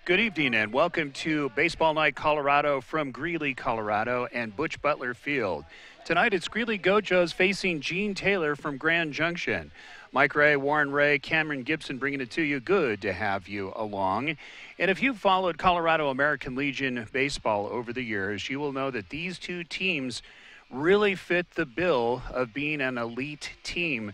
Good evening and welcome to Baseball Night Colorado from Greeley, Colorado and Butch Butler Field. Tonight it's Greeley Gojos facing Gene Taylor from Grand Junction. Mike Ray, Warren Ray, Cameron Gibson bringing it to you. Good to have you along. And if you've followed Colorado American Legion baseball over the years, you will know that these two teams really fit the bill of being an elite team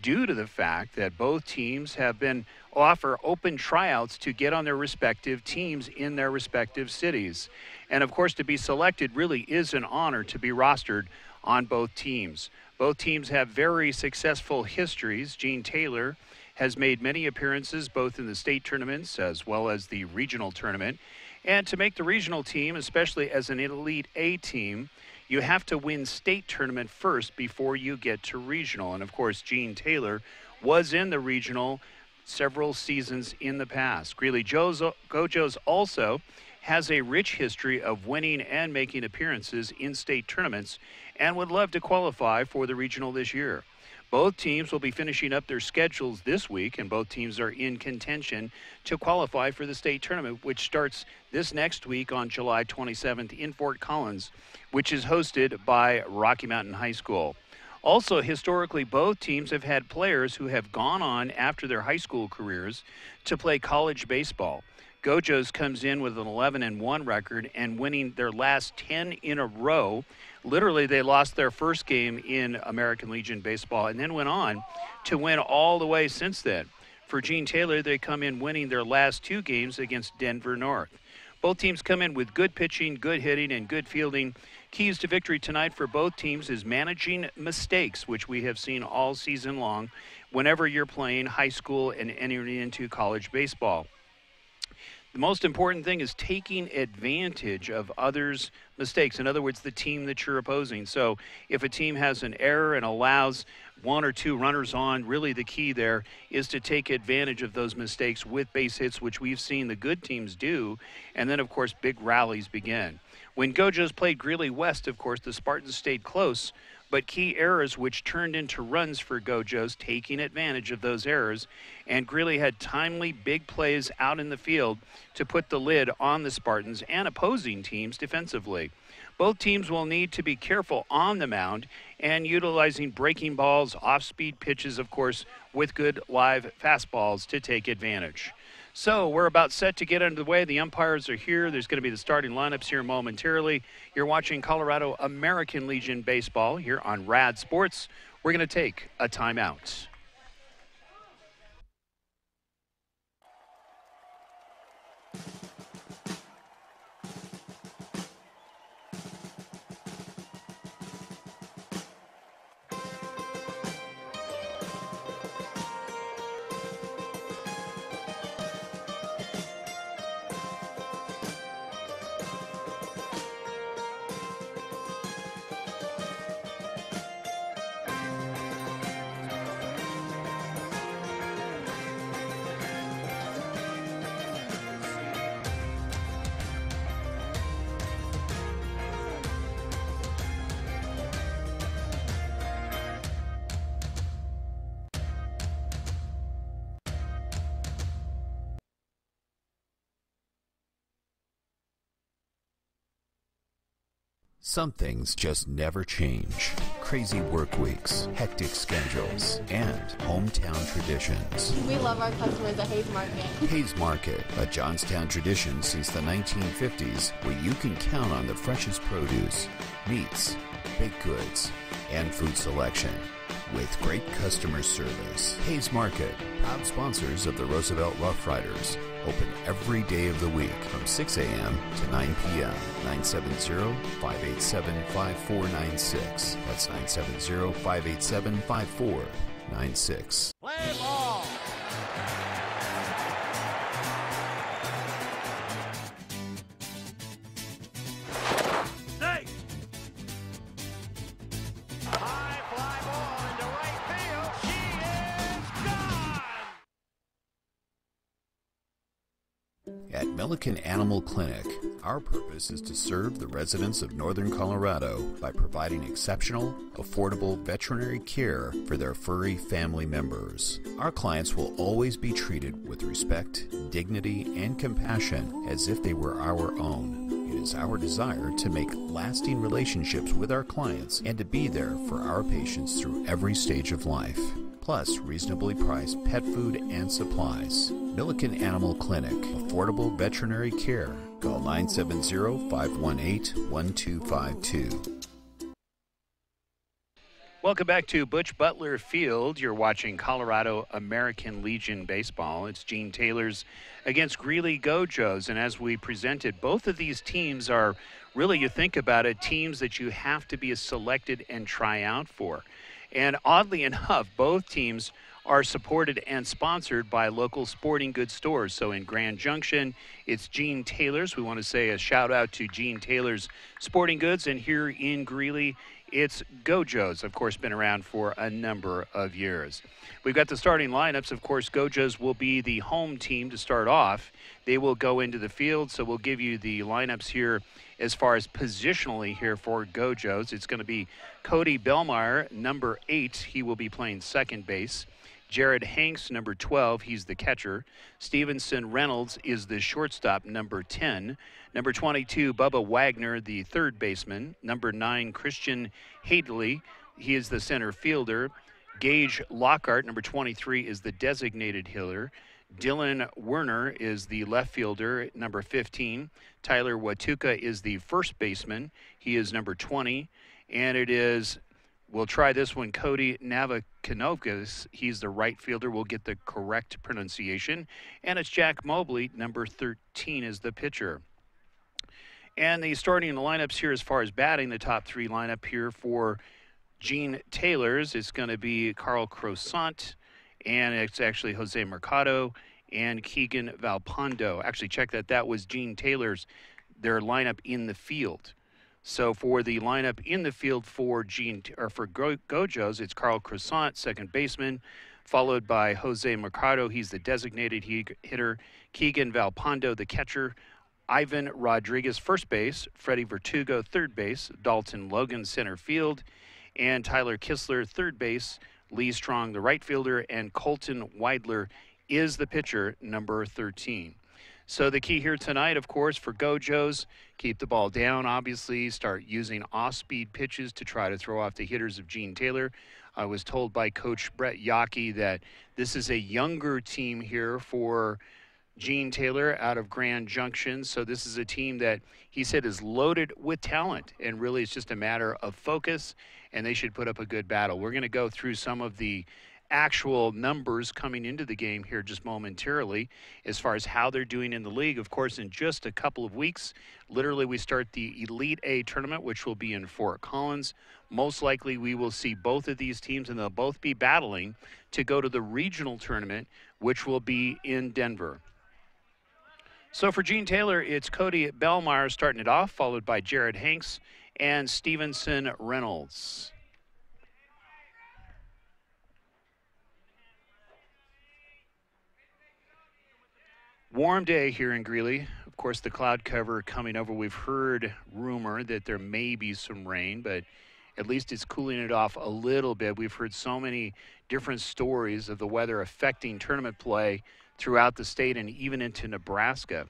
due to the fact that both teams have been offer open tryouts to get on their respective teams in their respective cities. And of course, to be selected really is an honor to be rostered on both teams. Both teams have very successful histories. Gene Taylor has made many appearances both in the state tournaments as well as the regional tournament. And to make the regional team, especially as an Elite A team, you have to win state tournament first before you get to regional. And of course, Gene Taylor was in the regional several seasons in the past. Greeley Gojos also has a rich history of winning and making appearances in state tournaments and would love to qualify for the regional this year. Both teams will be finishing up their schedules this week, and both teams are in contention to qualify for the state tournament, which starts this next week on July 27th in Fort Collins, which is hosted by Rocky Mountain High School. Also, historically, both teams have had players who have gone on after their high school careers to play college baseball. Gojos comes in with an 11-1 record and winning their last 10 in a row. Literally, they lost their first game in American Legion baseball and then went on to win all the way since then. For Gene Taylor, they come in winning their last two games against Denver North. Both teams come in with good pitching, good hitting, and good fielding. Keys to victory tonight for both teams is managing mistakes, which we have seen all season long whenever you're playing high school and entering into college baseball. The most important thing is taking advantage of others' mistakes. In other words, the team that you're opposing. So if a team has an error and allows one or two runners on, really the key there is to take advantage of those mistakes with base hits, which we've seen the good teams do. And then, of course, big rallies begin. When Gojos played Greeley West, of course, the Spartans stayed close, but key errors which turned into runs for Gojos, taking advantage of those errors. And Greeley had timely big plays out in the field to put the lid on the Spartans and opposing teams defensively. Both teams will need to be careful on the mound and utilizing breaking balls, off-speed pitches, of course, with good live fastballs to take advantage. So we're about set to get underway. The umpires are here. There's going to be the starting lineups here momentarily. You're watching Colorado American Legion baseball here on Rad Sports. We're going to take a timeout. Some things just never change. Crazy work weeks, hectic schedules, and hometown traditions. We love our customers at Hayes Market. Hayes Market, a Johnstown tradition since the 1950s, where you can count on the freshest produce, meats, baked goods, and food selection. With great customer service. Hayes Market, proud sponsors of the Roosevelt Rough Riders. Open every day of the week from 6 a.m. to 9 p.m. 970-587-5496. That's 970-587-5496. Play ball! High fly ball into right field. She is gone! At Milliken Animal Clinic, Our purpose is to serve the residents of Northern Colorado by providing exceptional, affordable veterinary care for their furry family members. Our clients will always be treated with respect, dignity, and compassion as if they were our own. It is our desire to make lasting relationships with our clients and to be there for our patients through every stage of life. Plus reasonably priced pet food and supplies. Milliken Animal Clinic, affordable veterinary care. Call 970-518-1252. Welcome back to Butch Butler Field. You're watching Colorado American Legion Baseball. It's Gene Taylor's against Greeley Gojos. And as we presented, both of these teams are really, you think about it, teams that you have to be selected and try out for. And oddly enough, both teams are supported and sponsored by local sporting goods stores. So in Grand Junction, it's Gene Taylor's. We want to say a shout out to Gene Taylor's Sporting Goods. And here in Greeley, it's Gojos, of course, been around for a number of years. We've got the starting lineups. Of course, Gojos will be the home team to start off. They will go into the field, so we'll give you the lineups here as far as positionally here for Gojos. It's going to be Cody Bellmeyer, number 8. He will be playing second base. Jared Hanks, number 12, he's the catcher. Stevenson Reynolds is the shortstop, number 10. Number 22, Bubba Wagner, the third baseman. Number 9, Christian Hadley, he is the center fielder. Gage Lockhart, number 23, is the designated hitter. Dylan Werner is the left fielder, number 15. Tyler Watuka is the first baseman. He is number 20. And it is, we'll try this one, Cody Navakanovas. He's the right fielder. We'll get the correct pronunciation. And it's Jack Mobley, number 13, is the pitcher. And the starting lineups here as far as batting, the top 3 lineup here for Gene Taylor's. It's going to be Carl Croissant, and it's actually Jose Mercado and Keegan Valpondo. Actually, check that. That was Gene Taylor's, their lineup in the field. So for the lineup in the field for Gojos, it's Carl Croissant, second baseman, followed by Jose Mercado. He's the designated hitter. Keegan Valpondo, the catcher. Ivan Rodriguez, first base. Freddie Vertugo, third base. Dalton Logan, center field. And Tyler Kistler, third base. Lee Strong, the right fielder. And Colton Weidler is the pitcher, number 13. So the key here tonight, of course, for Gojos, keep the ball down, obviously, start using off-speed pitches to try to throw off the hitters of Gene Taylor. I was told by Coach Brett Yockey that this is a younger team here for Gene Taylor out of Grand Junction. So this is a team that he said is loaded with talent, and really it's just a matter of focus, and they should put up a good battle. We're going to go through some of the actual numbers coming into the game here just momentarily as far as how they're doing in the league. Of course, in just a couple of weeks, literally we start the Elite A tournament, which will be in Fort Collins. Most likely we will see both of these teams, and they'll both be battling to go to the regional tournament, which will be in Denver. So for Gene Taylor, it's Cody Bellmeyer starting it off, followed by Jared Hanks and Stevenson Reynolds. Warm day here in Greeley. Of course, the cloud cover coming over. We've heard rumor that there may be some rain, but at least it's cooling it off a little bit. We've heard so many different stories of the weather affecting tournament play throughout the state and even into Nebraska.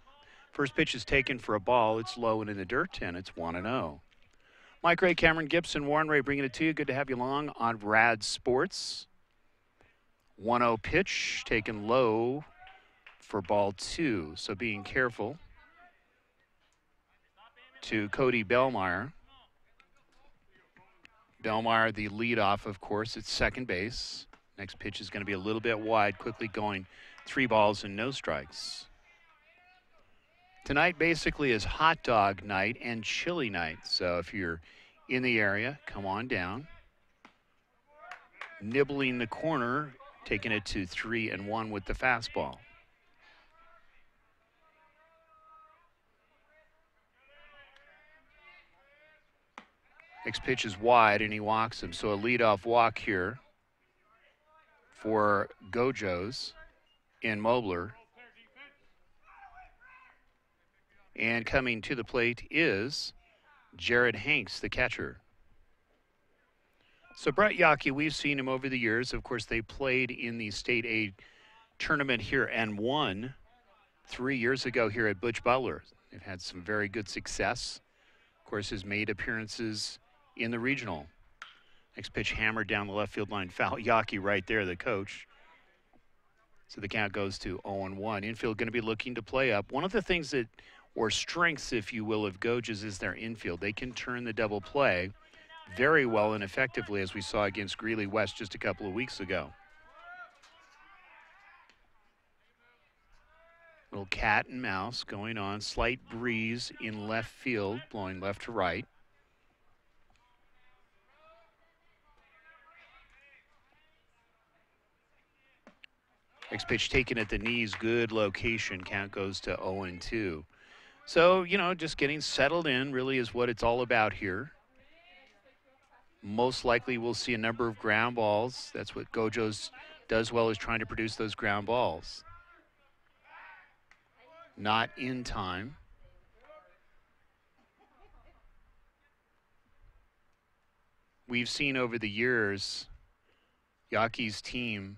First pitch is taken for a ball. It's low and in the dirt, and it's 1-0. Mike Ray, Cameron Gibson, Warren Ray bringing it to you. Good to have you along on Rad Sports. 1-0 pitch taken low for ball 2. So being careful to Cody Bellmeyer. Bellmeyer, the leadoff, of course, at second base. Next pitch is going to be a little bit wide, quickly going 3 balls and no strikes. Tonight basically is hot dog night and chili night. So if you're in the area, come on down. Nibbling the corner, taking it to 3-1 with the fastball. Next pitch is wide, and he walks him. So a leadoff walk here for Gojos in Mobler. And coming to the plate is Jared Hanks, the catcher. So Brett Yockey, we've seen him over the years. Of course, they played in the State A tournament here and won 3 years ago here at Butch Butler. They've had some very good success. Of course, has made appearances in the regional. Next pitch hammered down the left field line. Foul. Yockey right there, the coach. So the count goes to 0-1. Infield going to be looking to play up. One of the things that, or strengths, if you will, of Gojos is their infield. They can turn the double play very well and effectively, as we saw against Greeley West just a couple of weeks ago. Little cat and mouse going on. Slight breeze in left field, blowing left to right. Next pitch taken at the knees, good location. Count goes to 0-2. So, just getting settled in really is what it's all about here. Most likely we'll see a number of ground balls. That's what Gojos does well, is trying to produce those ground balls. Not in time. We've seen over the years, Yockey's team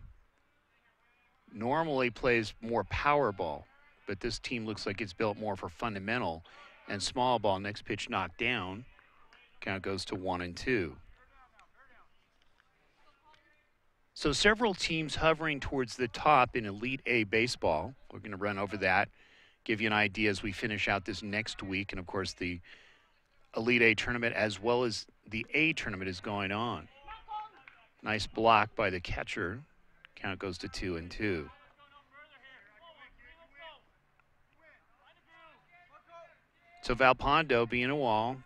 normally plays more power ball, but this team looks like it's built more for fundamental and small ball. Next pitch knocked down. Count goes to 1-2. So several teams hovering towards the top in Elite A baseball. We're going to run over that, give you an idea as we finish out this next week. And of course, the Elite A tournament as well as the A tournament is going on. Nice block by the catcher. Count goes to 2-2. So Valpondo, being a wall,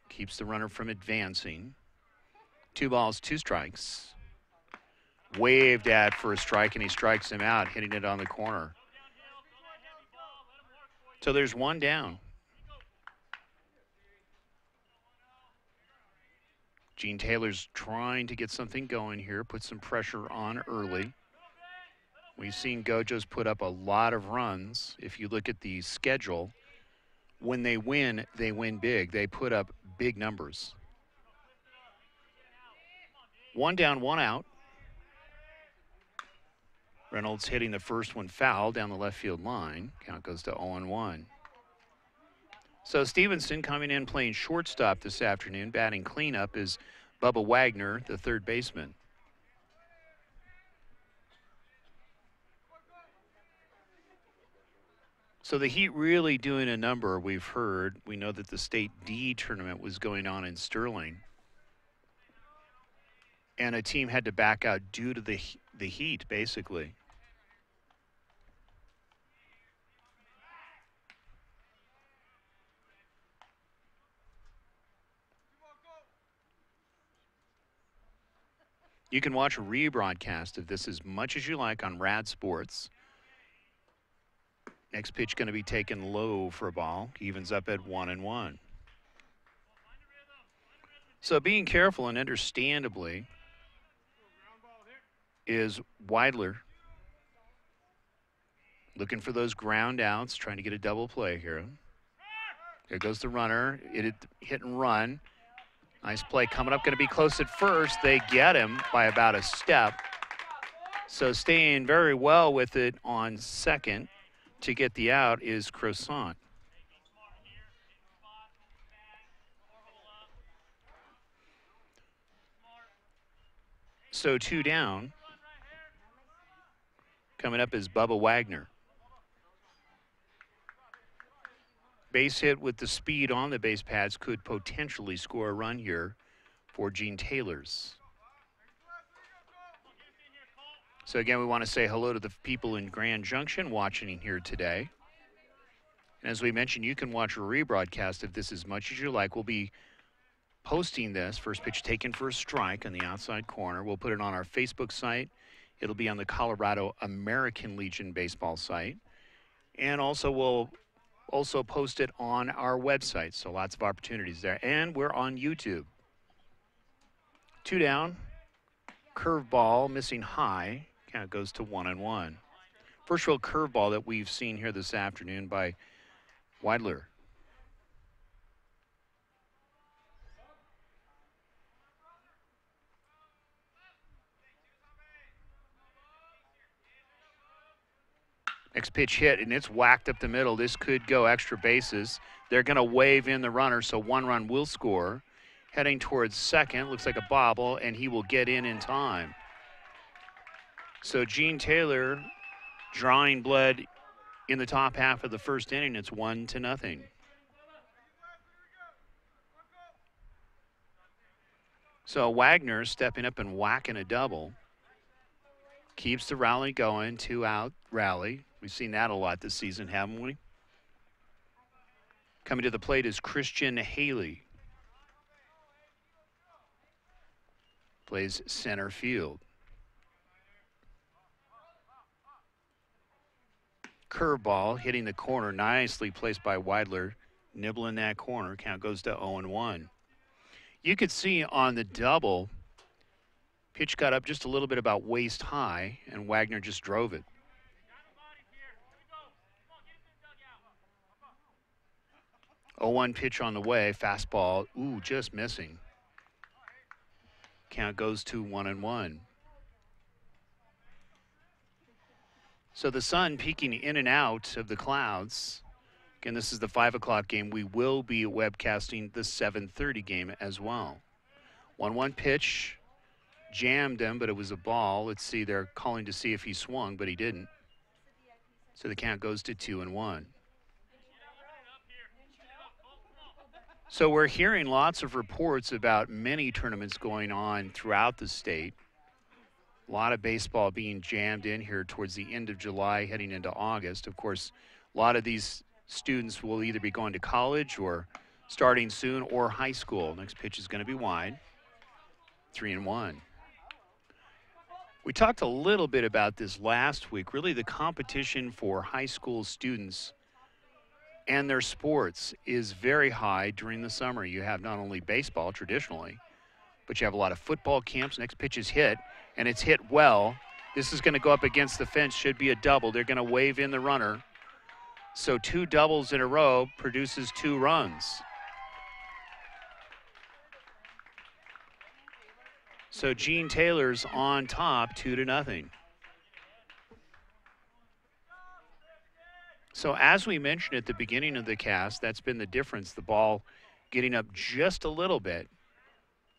keeps the runner from advancing. 2 balls, 2 strikes. Waved at for a strike, and he strikes him out, hitting it on the corner. So there's 1 down. Gene Taylor's trying to get something going here, put some pressure on early. We've seen Gojos put up a lot of runs. If you look at the schedule, when they win big. They put up big numbers. 1 down, 1 out. Reynolds hitting the first one foul down the left field line. Count goes to 0-1. So Stevenson coming in playing shortstop this afternoon. Batting cleanup is Bubba Wagner, the third baseman. So the Heat really doing a number, we've heard. We know that the State D tournament was going on in Sterling. And a team had to back out due to the heat, basically. You can watch a rebroadcast of this as much as you like on Rad Sports. Next pitch going to be taken low for a ball. Evens up at 1-1. So being careful, and understandably, is Weidler looking for those ground outs, trying to get a double play here. There goes the runner. Hit and run. Nice play coming up, going to be close at first. They get him by about a step. So staying very well with it on second to get the out is Croissant. So 2 down. Coming up is Bubba Wagner. Base hit with the speed on the base pads could potentially score a run here for Gene Taylor's. So again, we want to say hello to the people in Grand Junction watching here today. And as we mentioned, you can watch a rebroadcast of this as much as you like. We'll be posting this. First pitch taken for a strike on the outside corner. We'll put it on our Facebook site. It'll be on the Colorado American Legion baseball site. And also we'll post it on our website. So lots of opportunities there. And we're on YouTube. 2 down. Curveball missing high. Count goes to 1-1. First real curveball that we've seen here this afternoon by Weidler. Next pitch hit, and it's whacked up the middle. This could go extra bases. They're going to wave in the runner, so 1 run will score. Heading towards second, looks like a bobble, and he will get in time. So Gene Taylor drawing blood in the top half of the first inning. It's 1-0. So Wagner stepping up and whacking a double. Keeps the rally going, 2-out rally. We've seen that a lot this season, haven't we? Coming to the plate is Christian Haley. Plays center field. Curveball hitting the corner, nicely placed by Weidler. Nibbling that corner, count goes to 0-1. You could see on the double, pitch got up just a little bit about waist high, and Wagner just drove it. Oh, 1 pitch on the way, fastball, ooh, just missing. Count goes to 1-1. So the sun peeking in and out of the clouds. Again, this is the 5 o'clock game. We will be webcasting the 7:30 game as well. 1-1 pitch, jammed him, but it was a ball. Let's see, they're calling to see if he swung, but he didn't. So the count goes to 2-1. So we're hearing lots of reports about many tournaments going on throughout the state. A lot of baseball being jammed in here towards the end of July, heading into August. Of course, a lot of these students will either be going to college or starting soon or high school. Next pitch is going to be wide. 3-1. We talked a little bit about this last week. Really, the competition for high school students and their sports is very high during the summer. You have not only baseball traditionally, but you have a lot of football camps. Next pitch is hit, and it's hit well. This is going to go up against the fence, should be a double. They're going to wave in the runner. So 2 doubles in a row produces 2 runs. So Gene Taylor's on top, 2-0. So as we mentioned at the beginning of the cast, that's been the difference. The ball getting up just a little bit,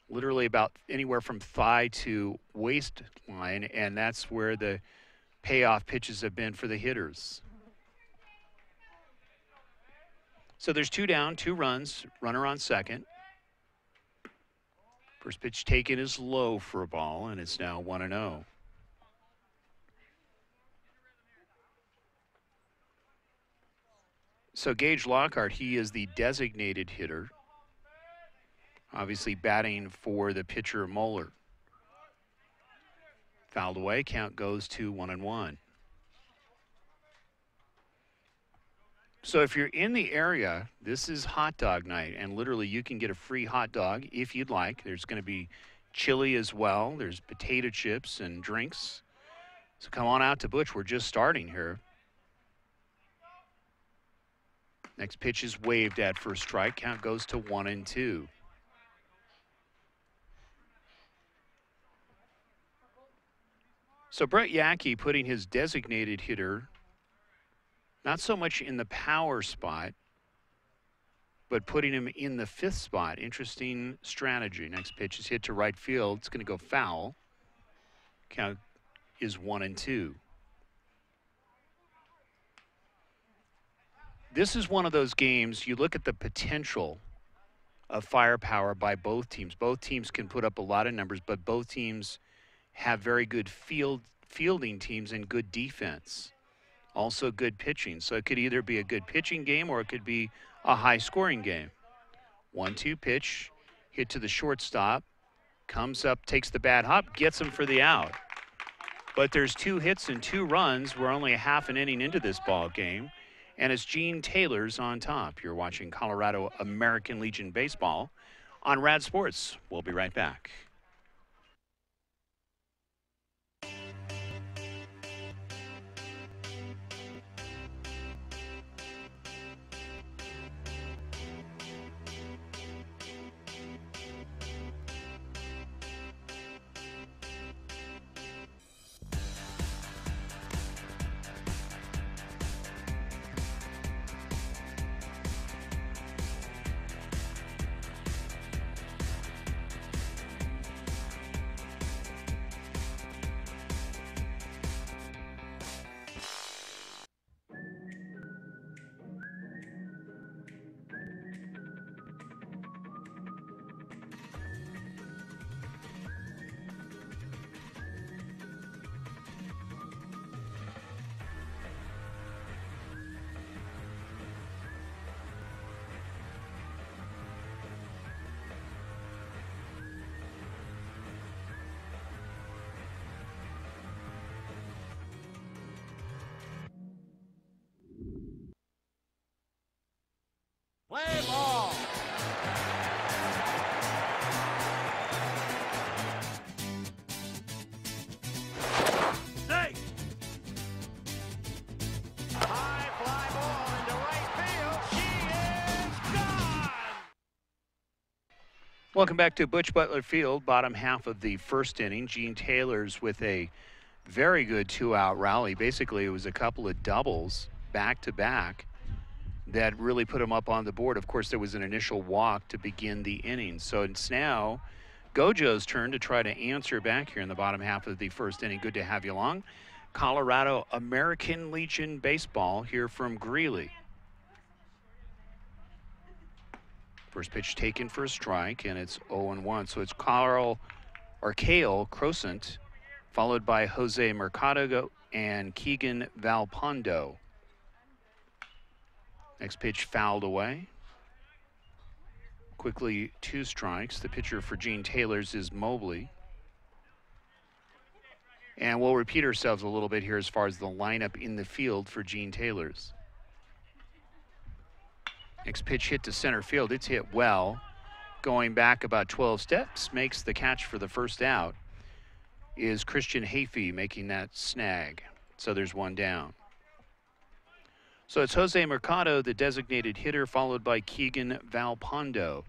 literally about anywhere from thigh to waistline, and that's where the payoff pitches have been for the hitters. So there's 2 down, 2 runs, runner on second. First pitch taken is low for a ball, and it's now 1-0. So Gage Lockhart, he is the designated hitter, obviously batting for the pitcher Moeller. Fouled away, count goes to 1-1. So if you're in the area, this is hot dog night, and literally you can get a free hot dog if you'd like. There's going to be chili as well. There's potato chips and drinks. So come on out to Butch. We're just starting here. Next pitch is waved at for a strike. Count goes to 1-2. So Brett Yackey putting his designated hitter not so much in the power spot, but putting him in the 5th spot. Interesting strategy. Next pitch is hit to right field. It's going to go foul. Count is 1-2. This is one of those games, you look at the potential of firepower by both teams. Both teams can put up a lot of numbers, but both teams have very good fielding teams and good defense. Also good pitching. So it could either be a good pitching game or it could be a high-scoring game. 1-2 pitch, hit to the shortstop, comes up, takes the bad hop, gets him for the out. But there's 2 hits and 2 runs. We're only a half an inning into this ball game. And it's Gene Taylor's on top. You're watching Colorado American Legion Baseball on Rad Sports. We'll be right back. Welcome back to Butch Butler Field, bottom half of the first inning. Gene Taylor's with a very good two-out rally. Basically, it was a couple of doubles back-to-back that really put him up on the board. Of course, there was an initial walk to begin the inning. So it's now Gojos' turn to try to answer back here in the bottom half of the first inning. Good to have you along. Colorado American Legion Baseball here from Greeley. First pitch taken for a strike, and it's 0-1. So it's Cale Crosant, followed by Jose Mercado and Keegan Valpondo. Next pitch fouled away. Quickly 2 strikes. The pitcher for Gene Taylor's is Mobley. And we'll repeat ourselves a little bit here as far as the lineup in the field for Gene Taylor's. Next pitch hit to center field. It's hit well. Going back about 12 steps, makes the catch for the first out, is Christian Hafey making that snag. So there's one down. So it's Jose Mercado, the designated hitter, followed by Keegan Valpondo.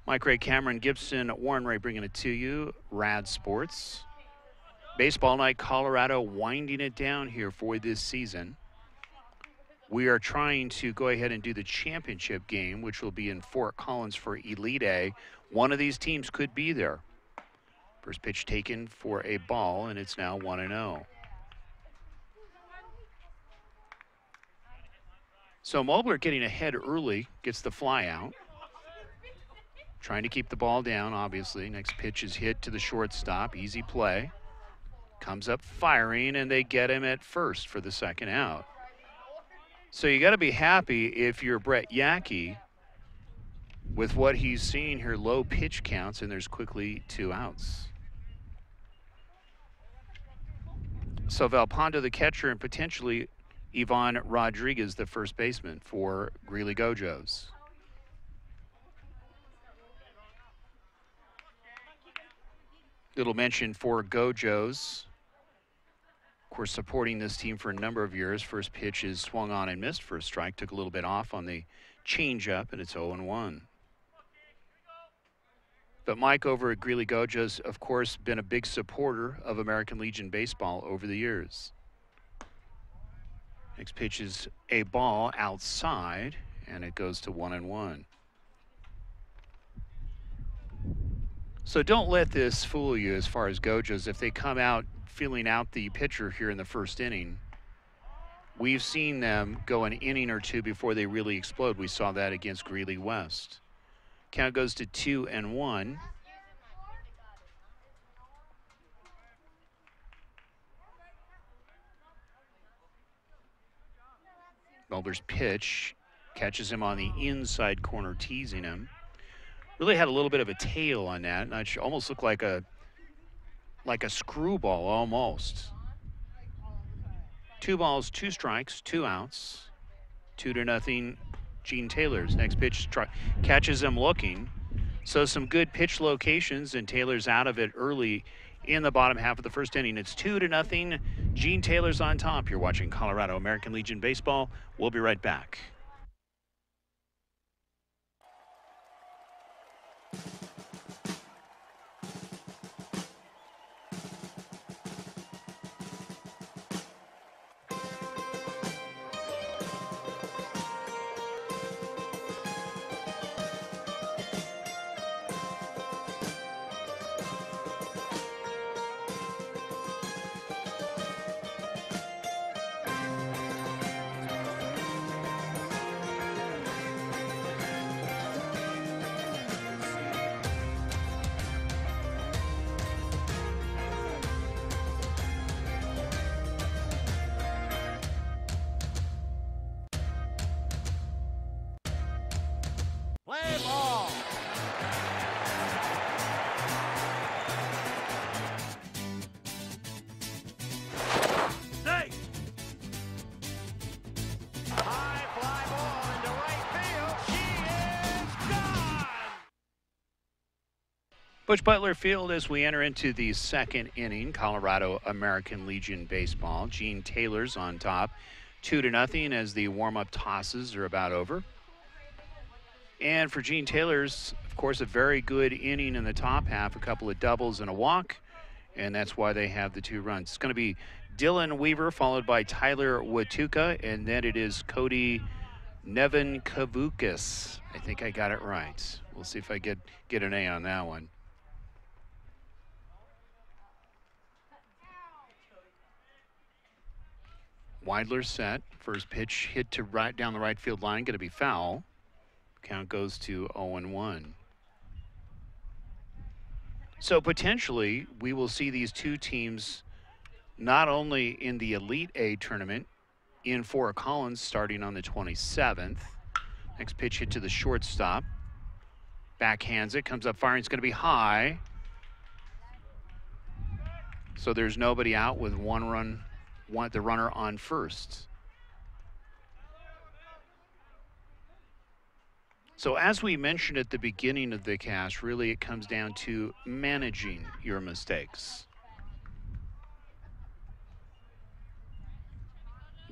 Mike Ray, Cameron Gibson, Warren Ray bringing it to you. Rad Sports. Baseball Night Colorado winding it down here for this season. We are trying to go ahead and do the championship game, which will be in Fort Collins for Elite A. One of these teams could be there. First pitch taken for a ball, and it's now 1-0. So Mobler getting ahead early, gets the fly out. Trying to keep the ball down, obviously. Next pitch is hit to the shortstop, easy play. Comes up firing, and they get him at first for the second out. So you got to be happy if you're Brett Yackey with what he's seeing here, low pitch counts, and there's quickly 2 outs. So Valpondo, the catcher, and potentially Ivan Rodriguez, the first baseman for Greeley Gojos. Little mention for Gojos. Of course, supporting this team for a number of years. First pitch is swung on and missed for a strike. Took a little bit off on the changeup, and it's 0-1. But Mike over at Greeley Gojos, of course, been a big supporter of American Legion Baseball over the years. Next pitch is a ball outside, and it goes to 1-1. So don't let this fool you as far as Gojos. If they come out feeling out the pitcher here in the first inning, we've seen them go an inning or two before they really explode. We saw that against Greeley West. Count goes to 2-1. Mulder's pitch catches him on the inside corner, teasing him. Really had a little bit of a tail on that, and it almost looked like a screwball almost. 2 balls, 2 strikes, 2 outs. 2-0 Gene Taylor's. Next pitch catches him looking. So some good pitch locations, and Taylor's out of it early in the bottom half of the first inning. It's 2-0. Gene Taylor's on top. You're watching Colorado American Legion Baseball. We'll be right back. Play ball. Safe. High fly ball into right field. She is gone. Butch Butler Field as we enter into the second inning. Colorado American Legion Baseball. Gene Taylor's on top. 2-0 as the warm-up tosses are about over. And for Gene Taylor's, of course, a very good inning in the top half, a couple of doubles and a walk, and that's why they have the 2 runs. It's going to be Dylan Weaver followed by Tyler Watuka, and then it is Cody Nevin Kavukis. I think I got it right. We'll see if I get an A on that one. Weidler set. First pitch hit to right down the right field line, going to be foul. Count goes to 0-1. So potentially we will see these 2 teams not only in the Elite A tournament in Fort Collins starting on the 27th. Next pitch hit to the shortstop. Backhands it, comes up firing, it's going to be high. So there's nobody out with 1 run, the runner on first. So as we mentioned at the beginning of the cast, really it comes down to managing your mistakes.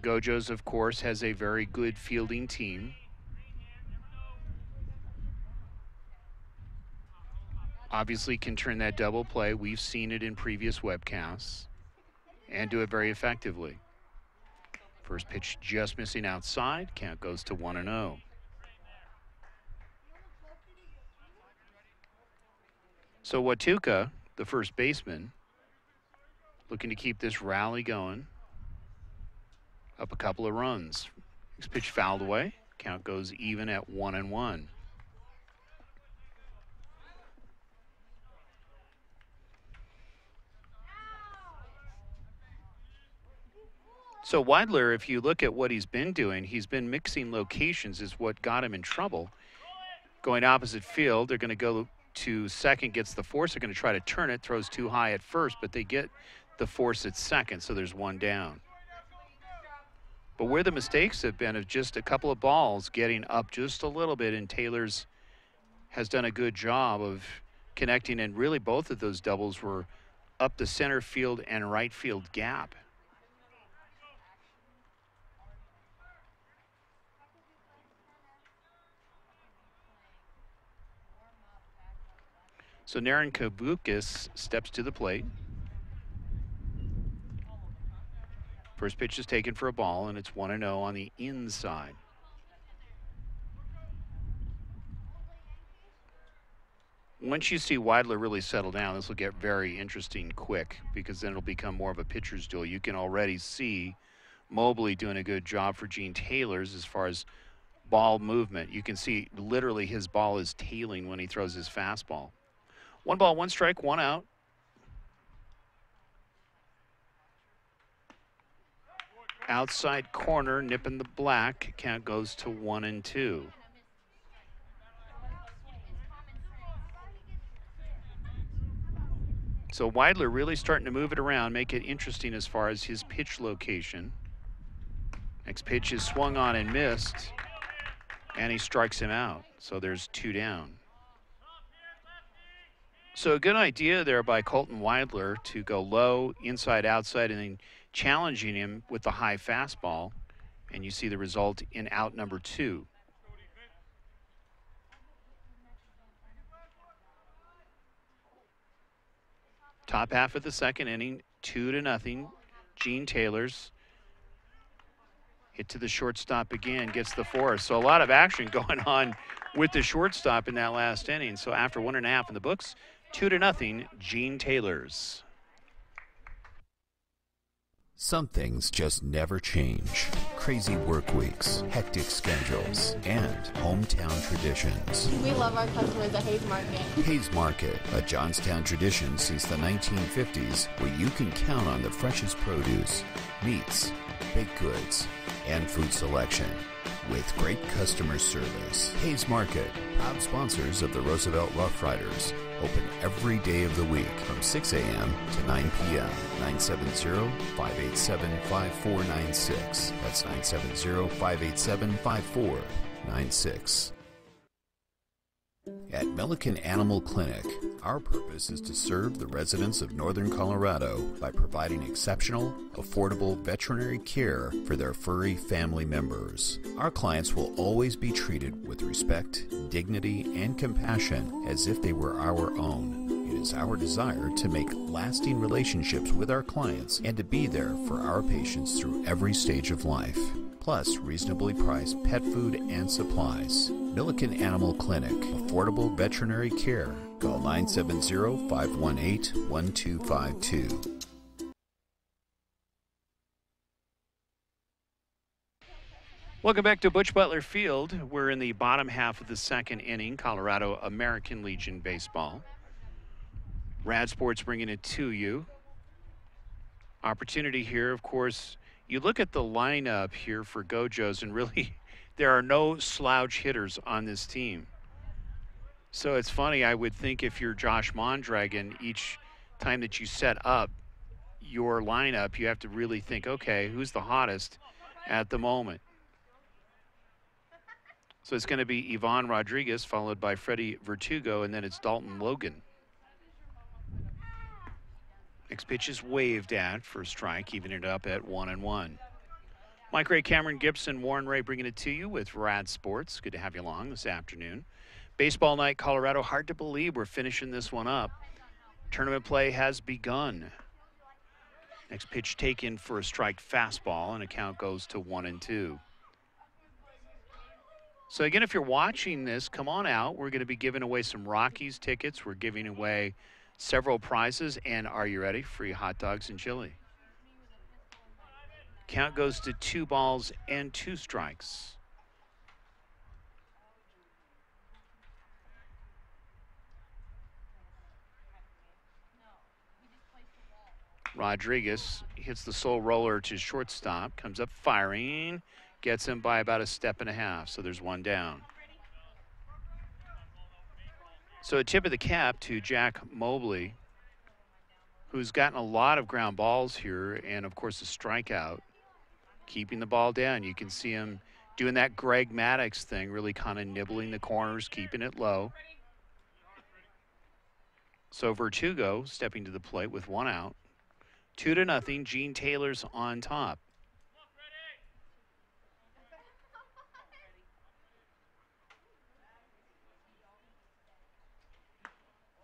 Gojos, of course, has a very good fielding team. Obviously can turn that double play. We've seen it in previous webcasts and do it very effectively. First pitch just missing outside. Count goes to 1-0. So Watuka, the first baseman, looking to keep this rally going. Up a couple of runs. Next pitch fouled away. Count goes even at 1-1. So Weidler, if you look at what he's been doing, he's been mixing locations is what got him in trouble. Going opposite field, they're going to go to second, gets the force. They're going to try to turn it, throws too high at first, but they get the force at second, so there's 1 down. But where the mistakes have been of just a couple of balls getting up just a little bit, and Taylor's has done a good job of connecting, and really both of those doubles were up the center field and right field gap. So Naren Kabukis steps to the plate. First pitch is taken for a ball, and it's 1-0 on the inside. Once you see Weidler really settle down, this will get very interesting quick, because then it'll become more of a pitcher's duel. You can already see Mobley doing a good job for Gene Taylor's as far as ball movement. You can see literally his ball is tailing when he throws his fastball. 1 ball, 1 strike, 1 out. Outside corner, nipping the black. Count goes to 1-2. So Weidler really starting to move it around, make it interesting as far as his pitch location. Next pitch is swung on and missed, and he strikes him out. So there's 2 down. So a good idea there by Colton Weidler to go low, inside, outside, and then challenging him with the high fastball. And you see the result in out number 2. Top half of the second inning, 2-0. Gene Taylor's hit to the shortstop again, gets the force. So a lot of action going on with the shortstop in that last inning. So after 1.5 in the books, 2-0, Gene Taylor's. Some things just never change. Crazy work weeks, hectic schedules, and hometown traditions. We love our customers at Hayes Market. Hayes Market, a Johnstown tradition since the 1950s, where you can count on the freshest produce, meats, baked goods, and food selection. With great customer service. Hayes Market, proud sponsors of the Roosevelt Rough Riders. Open every day of the week from 6 a.m. to 9 p.m. 970-587-5496. That's 970-587-5496. At Milliken Animal Clinic, Our purpose is to serve the residents of Northern Colorado by providing exceptional, affordable veterinary care for their furry family members. Our clients will always be treated with respect, dignity, and compassion as if they were our own. It is our desire to make lasting relationships with our clients and to be there for our patients through every stage of life. Plus reasonably priced pet food and supplies. Milliken Animal Clinic, affordable veterinary care. Call 970-518-1252. Welcome back to Butch Butler Field. We're in the bottom half of the second inning, Colorado American Legion baseball. Rad Sports bringing it to you. Opportunity here, of course. You look at the lineup here for Gojos, and really there are no slouch hitters on this team. So it's funny, I would think if you're Josh Mondragon, each time that you set up your lineup, you have to really think, okay, who's the hottest at the moment? So it's going to be Ivan Rodriguez, followed by Freddie Vertugo, and then it's Dalton Logan. Next pitch is waved at for a strike, even it up at 1-1. Mike Ray, Cameron Gibson, Warren Ray bringing it to you with Rad Sports. Good to have you along this afternoon. Baseball night, Colorado. Hard to believe we're finishing this one up. Tournament play has begun. Next pitch taken for a strike fastball, and a count goes to 1-2. So again, if you're watching this, come on out. We're going to be giving away some Rockies tickets. We're giving away several prizes, and are you ready? Free hot dogs and chili. Count goes to 2-2. Rodriguez hits the sole roller to shortstop, comes up firing, gets him by about 1.5 steps, so there's one down. So a tip of the cap to Jack Mobley, who's gotten a lot of ground balls here, and of course a strikeout, keeping the ball down. You can see him doing that Greg Maddux thing, really kind of nibbling the corners, keeping it low. So Vertugo stepping to the plate with one out. 2-0, Gene Taylor's on top.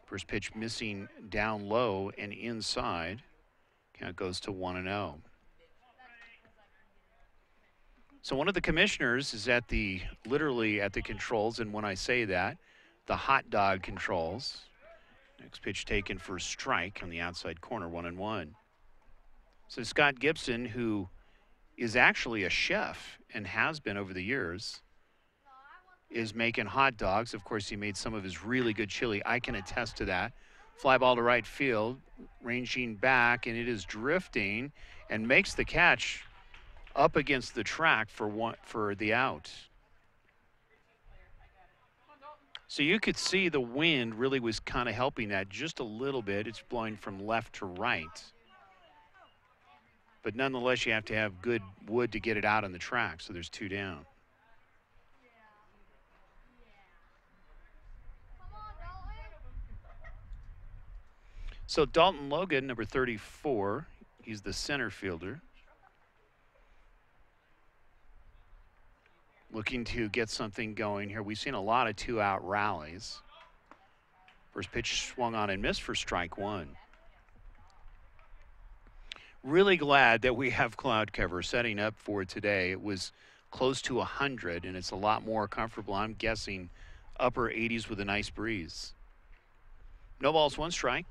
First pitch missing down low and inside. Count goes to 1-0. So one of the commissioners is literally at the controls, and when I say that, the hot dog controls. Next pitch taken for a strike on the outside corner, 1-1. So Scott Gibson, who is actually a chef and has been over the years, is making hot dogs. Of course, he made some of his really good chili. I can attest to that. Fly ball to right field, ranging back, and it is drifting and makes the catch up against the track for the out. So you could see the wind really was kind of helping that just a little bit. It's blowing from left to right. But nonetheless, you have to have good wood to get it out on the track, so there's 2 down. So Dalton Logan, number 34, he's the center fielder. Looking to get something going here. We've seen a lot of 2-out rallies. First pitch swung on and missed for strike 1. Really glad that we have cloud cover setting up for today. It was close to 100, and it's a lot more comfortable. I'm guessing upper 80s with a nice breeze. No balls, 1 strike.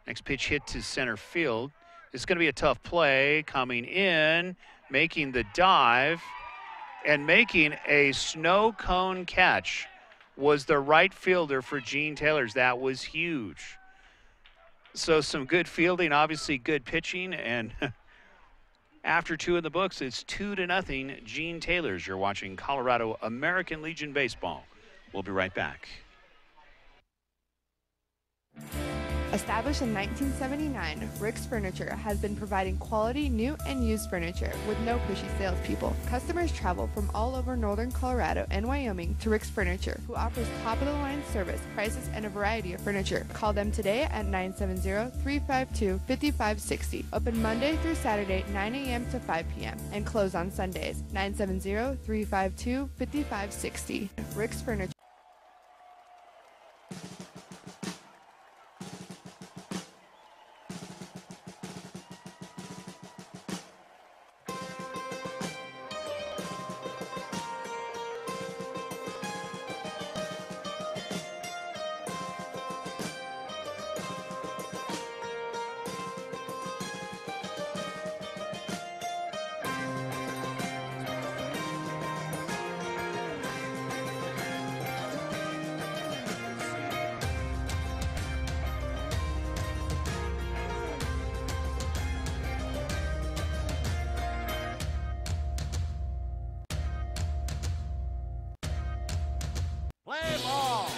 Next pitch hit to center field. It's going to be a tough play. Coming in, making the dive, and making a snow cone catch was the right fielder for Gene Taylor's. That was huge. So some good fielding, obviously good pitching, and after 2 in the books, it's 2-0 Gene Taylor's. You're watching Colorado American Legion Baseball. We'll be right back. Established in 1979, Rick's Furniture has been providing quality new and used furniture with no pushy salespeople. Customers travel from all over northern Colorado and Wyoming to Rick's Furniture, who offers top-of-the-line service, prices, and a variety of furniture. Call them today at 970-352-5560. Open Monday through Saturday, 9 a.m. to 5 p.m. and close on Sundays. 970-352-5560. Rick's Furniture. Play ball.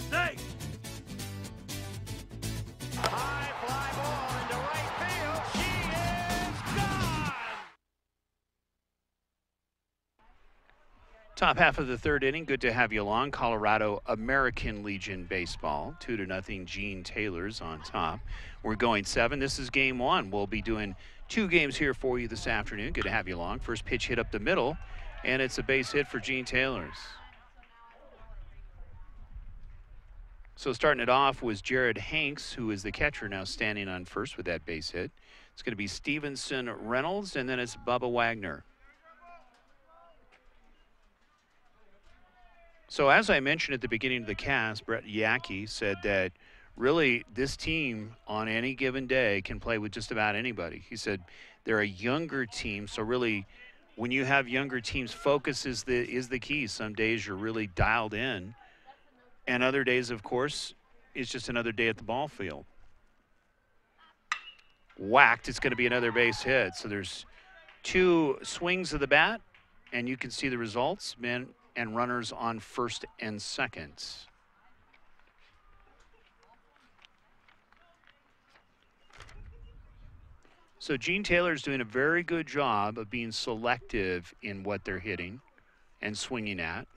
Snake. High fly ball into right field. She is gone. Top half of the third inning. Good to have you along. Colorado American Legion baseball. 2-0 Gene Taylor's on top. We're going 7. This is game 1. We'll be doing 2 games here for you this afternoon. Good to have you along. First pitch hit up the middle, and it's a base hit for Gene Taylor's. So starting it off was Jared Hanks, who is the catcher, now standing on first with that base hit. It's going to be Stevenson Reynolds, and then it's Bubba Wagner. So as I mentioned at the beginning of the cast, Brett Yackey said that really this team on any given day can play with just about anybody. He said they're a younger team, so really when you have younger teams, focus is the key. Some days you're really dialed in, and other days, of course, it's just another day at the ball field. Whacked, it's going to be another base hit. So there's 2 swings of the bat, and you can see the results. Men and runners on first and second. So Gene Taylor's doing a very good job of being selective in what they're hitting and swinging at.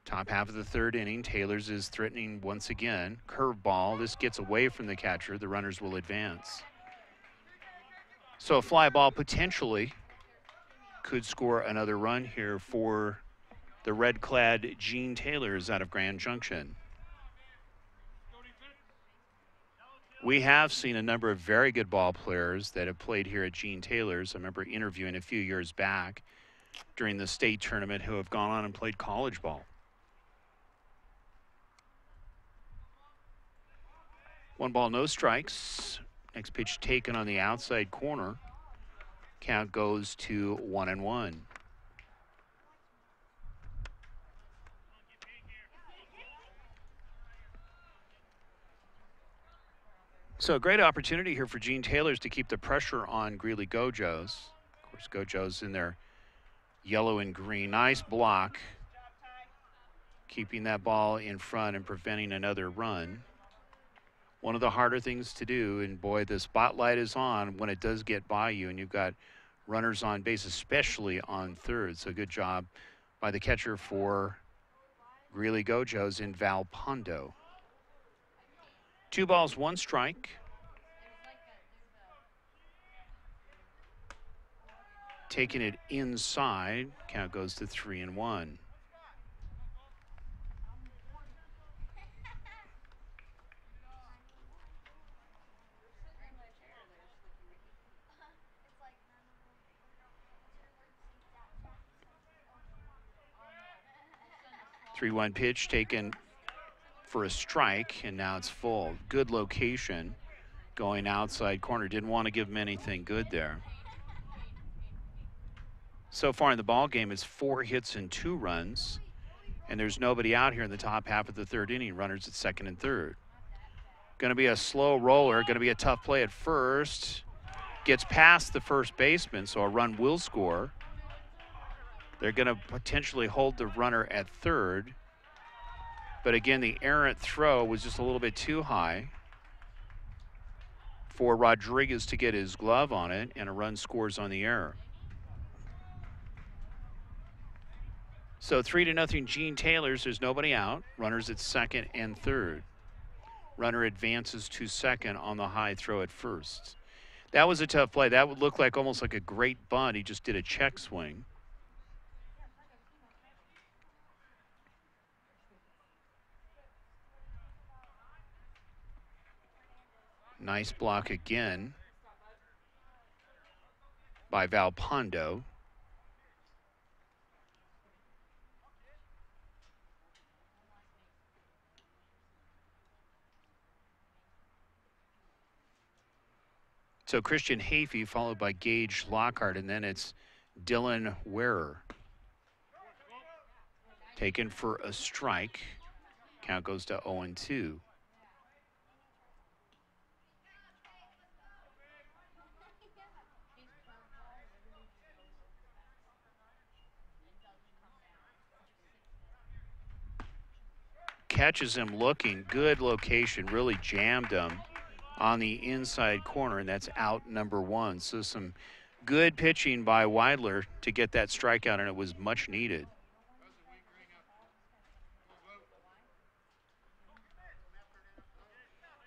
Top half of the third inning, Taylor's is threatening once again. Curveball, this gets away from the catcher. The runners will advance. So a fly ball potentially could score another run here for the red-clad Gene Taylors out of Grand Junction. We have seen a number of very good ball players that have played here at Gene Taylor's. I remember interviewing a few years back during the state tournament who have gone on and played college ball. 1 ball, no strikes. Next pitch taken on the outside corner. Count goes to 1-1. So a great opportunity here for Gene Taylor's to keep the pressure on Greeley Gojos. Of course, Gojos in their yellow and green. Nice block. Keeping that ball in front and preventing another run. One of the harder things to do, and boy, the spotlight is on when it does get by you and you've got runners on base, especially on third. So good job by the catcher for Greeley Gojos in Val Pondo. 2 balls, 1 strike. Taking it inside, count goes to 3-1. Three-one pitch taken for a strike, and now it's full. Good location going outside corner. Didn't want to give him anything good there. So far in the ball game, it's 4 hits and 2 runs. And there's nobody out here in the top half of the third inning, runners at second and third. Going to be a slow roller, going to be a tough play at first. Gets past the first baseman, so a run will score. They're going to potentially hold the runner at third. But again, the errant throw was just a little bit too high for Rodriguez to get his glove on it, and a run scores on the error. So 3-0 Gene Taylor's. There's nobody out. Runners at second and third. Runner advances to second on the high throw at first. That was a tough play. That would look like almost like a great bunt. He just did a check swing. Nice block again by Valpondo. So Christian Hafey followed by Gage Lockhart, and then it's Dylan Wearer. Taken for a strike. Count goes to 0-2. Catches him looking, good location, really jammed him on the inside corner, and that's out number one. So some good pitching by Weidler to get that strikeout, and it was much needed.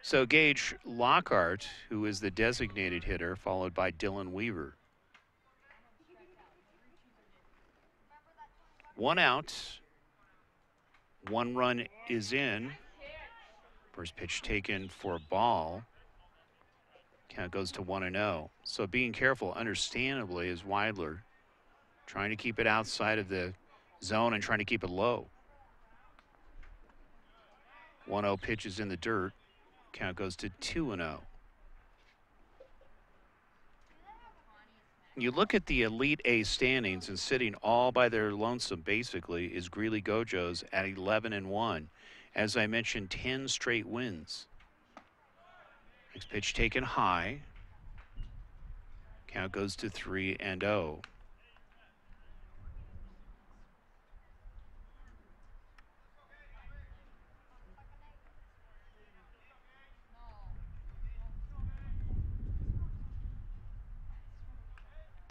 So Gage Lockhart, who is the designated hitter, followed by Dylan Weaver. One out. One run is in. First pitch taken for a ball. Count goes to 1-0. So being careful, understandably, is Weidler trying to keep it outside of the zone and trying to keep it low. 1-0 pitch is in the dirt. Count goes to 2-0. You look at the Elite A standings, and sitting all by their lonesome, basically, is Greeley Gojos at 11-1. As I mentioned, 10 straight wins. Next pitch taken high. Count goes to 3-0.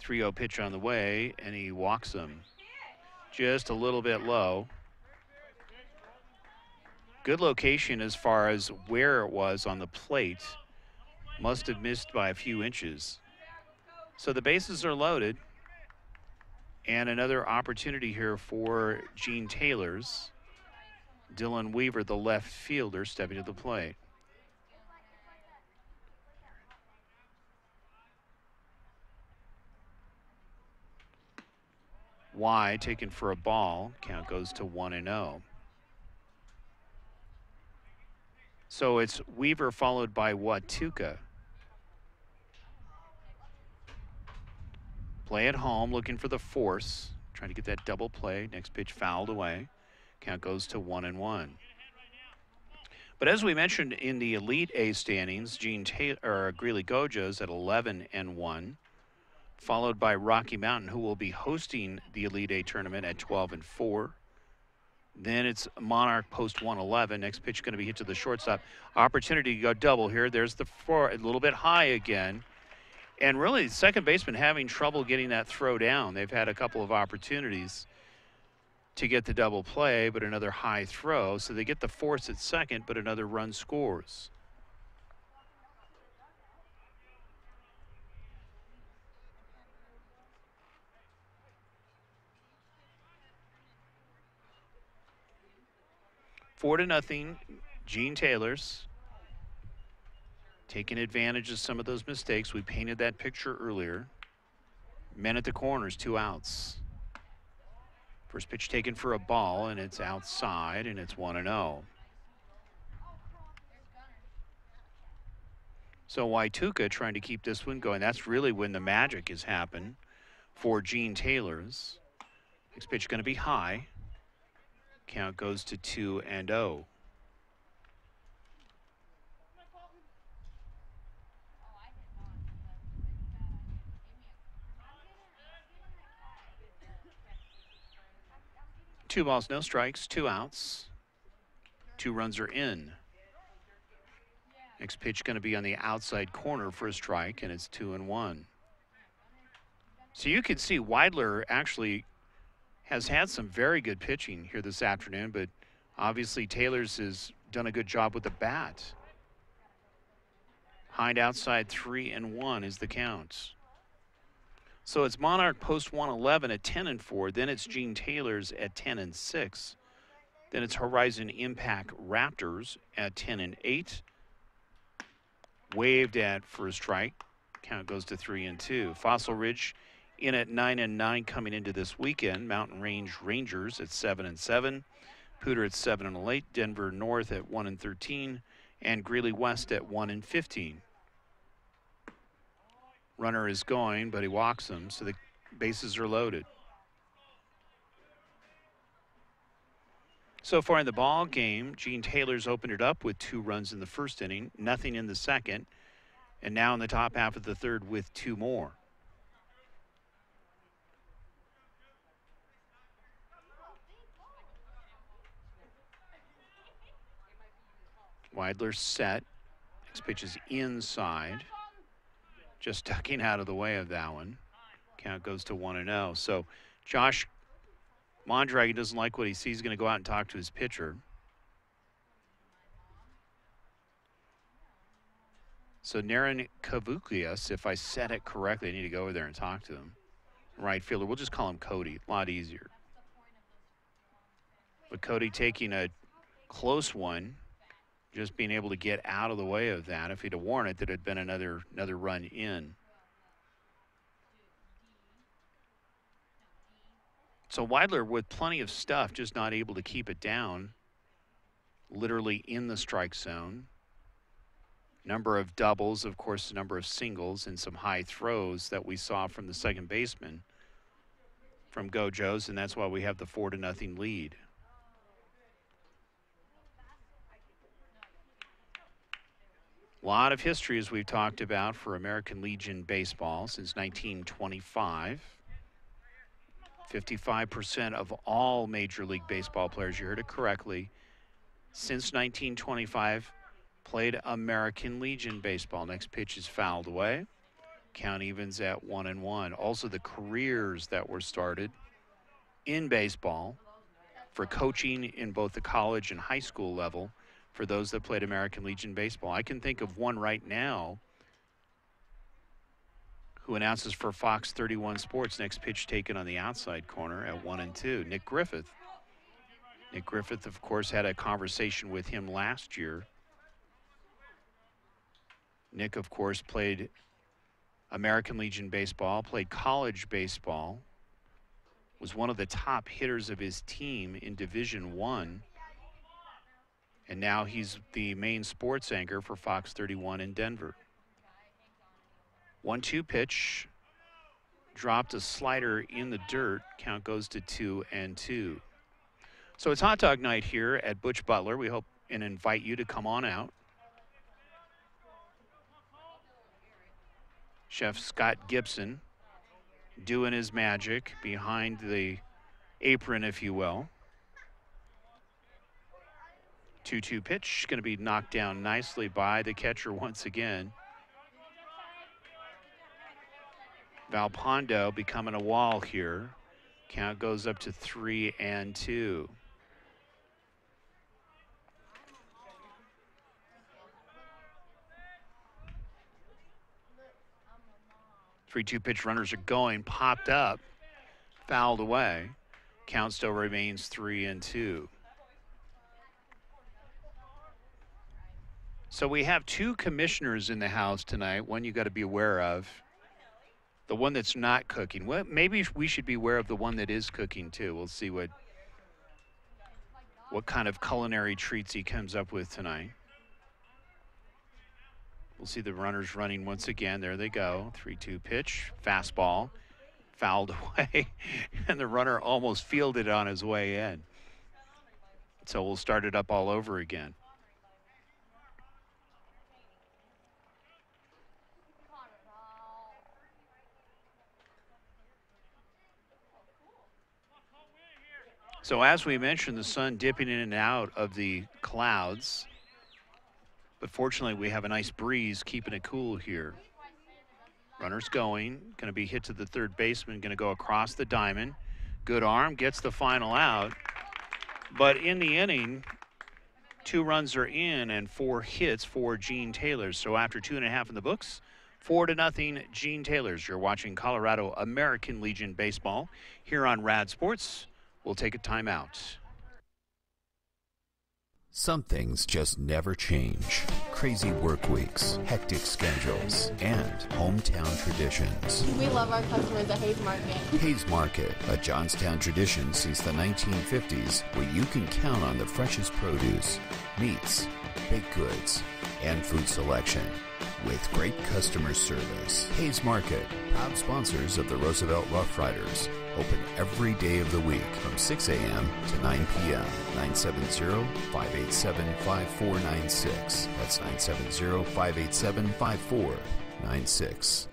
.30 pitch on the way, and he walks him just a little bit low. Good location as far as where it was on the plate. Must have missed by a few inches. So the bases are loaded, and another opportunity here for Gene Taylor's. Dylan Weaver, the left fielder, stepping to the plate. Wide, taken for a ball. Count goes to 1-0. So it's Weaver followed by Watuka. Play at home, looking for the force. Trying to get that double play. Next pitch fouled away. Count goes to 1-1. But as we mentioned in the Elite A standings, Greeley Gojos at 11-1. Followed by Rocky Mountain, who will be hosting the Elite A tournament at 12-4. Then it's Monarch post 111. Next pitch going to be hit to the shortstop. Opportunity to go double here. There's the four, a little bit high again. And really, the second baseman having trouble getting that throw down. They've had a couple of opportunities to get the double play, but another high throw. So they get the force at second, but another run scores. Four to nothing, Gene Taylor's taking advantage of some of those mistakes. We painted that picture earlier. Men at the corners, 2 outs. First pitch taken for a ball, and it's outside, and it's 1-0. So Watuka trying to keep this one going. That's really when the magic has happened for Gene Taylor's. Next pitch going to be high. Count goes to 2-0. Two balls, no strikes, 2 outs. 2 runs are in. Next pitch going to be on the outside corner for a strike, and it's 2-1. So you can see Weidler actually has had some very good pitching here this afternoon, but obviously Taylor's has done a good job with the bat. Hind outside 3-1 is the count. So it's Monarch post 111 at 10-4. Then it's Gene Taylor's at 10-6. Then it's Horizon Impact Raptors at 10-8. Waved at for a strike. Count goes to 3-2. Fossil Ridge in at 9-9 coming into this weekend. Mountain Range Rangers at 7-7. Pooter at 7-8. Denver North at 1-13. And Greeley West at 1-15. Runner is going, but he walks him, so the bases are loaded. So far in the ball game, Gene Taylor's opened it up with 2 runs in the first inning, nothing in the second, and now in the top half of the third with 2 more. Weidler set. Next pitch is inside. Just ducking out of the way of that one. Count goes to 1-0. So Josh Mondragon doesn't like what he sees. He's going to go out and talk to his pitcher. So Naren Kavukias, if I said it correctly, I need to go over there and talk to him. Right fielder. We'll just call him Cody. A lot easier. But Cody taking a close one. Just being able to get out of the way of that. If he'd have worn it, there'd have been another run in. So Weidler with plenty of stuff, just not able to keep it down. Literally in the strike zone. Number of doubles, of course, the number of singles, and some high throws that we saw from the second baseman from Gojos, and that's why we have the 4-0 lead. A lot of history, as we've talked about, for American Legion baseball since 1925. 55% of all Major League Baseball players, you heard it correctly, since 1925 played American Legion baseball. Next pitch is fouled away. Count evens at 1-1. Also the careers that were started in baseball for coaching in both the college and high school level for those that played American Legion baseball. I can think of one right now who announces for Fox 31 Sports. Next pitch taken on the outside corner at 1-2. Nick Griffith. Nick Griffith, of course, had a conversation with him last year. Nick, of course, played American Legion baseball, played college baseball, was one of the top hitters of his team in Division I. And now he's the main sports anchor for Fox 31 in Denver. 1-2 pitch. Dropped a slider in the dirt. Count goes to 2-2. So it's hot dog night here at Butch Butler. We hope and invite you to come on out. Chef Scott Gibson doing his magic behind the apron, if you will. 2-2 pitch, going to be knocked down nicely by the catcher once again. Valpondo becoming a wall here. Count goes up to 3-2. Three-two pitch runners are going, popped up, fouled away. Count still remains 3-2. So we have 2 commissioners in the house tonight. One you got to be aware of. The one that's not cooking. Well, maybe we should be aware of the one that is cooking too. We'll see what kind of culinary treats he comes up with tonight. We'll see the runners running once again. There they go. 3-2 pitch. Fastball. Fouled away. And the runner almost fielded it on his way in. So we'll start it up all over again. So as we mentioned, the sun dipping in and out of the clouds. But fortunately, we have a nice breeze keeping it cool here. Runner's going to be hit to the third baseman, going to go across the diamond. Good arm, gets the final out. But in the inning, 2 runs are in and 4 hits for Gene Taylor. So after 2.5 in the books, 4-0 Gene Taylor's. You're watching Colorado American Legion baseball here on Rad Sports. We'll take a timeout. Some things just never change. Crazy work weeks, hectic schedules, and hometown traditions. We love our customers at Hayes Market. Hayes Market, a Johnstown tradition since the 1950s, where you can count on the freshest produce, meats, baked goods, and food selection. With great customer service. Hayes Market, proud sponsors of the Roosevelt Rough Riders. Open every day of the week from 6 a.m. to 9 p.m. 970-587-5496. That's 970-587-5496.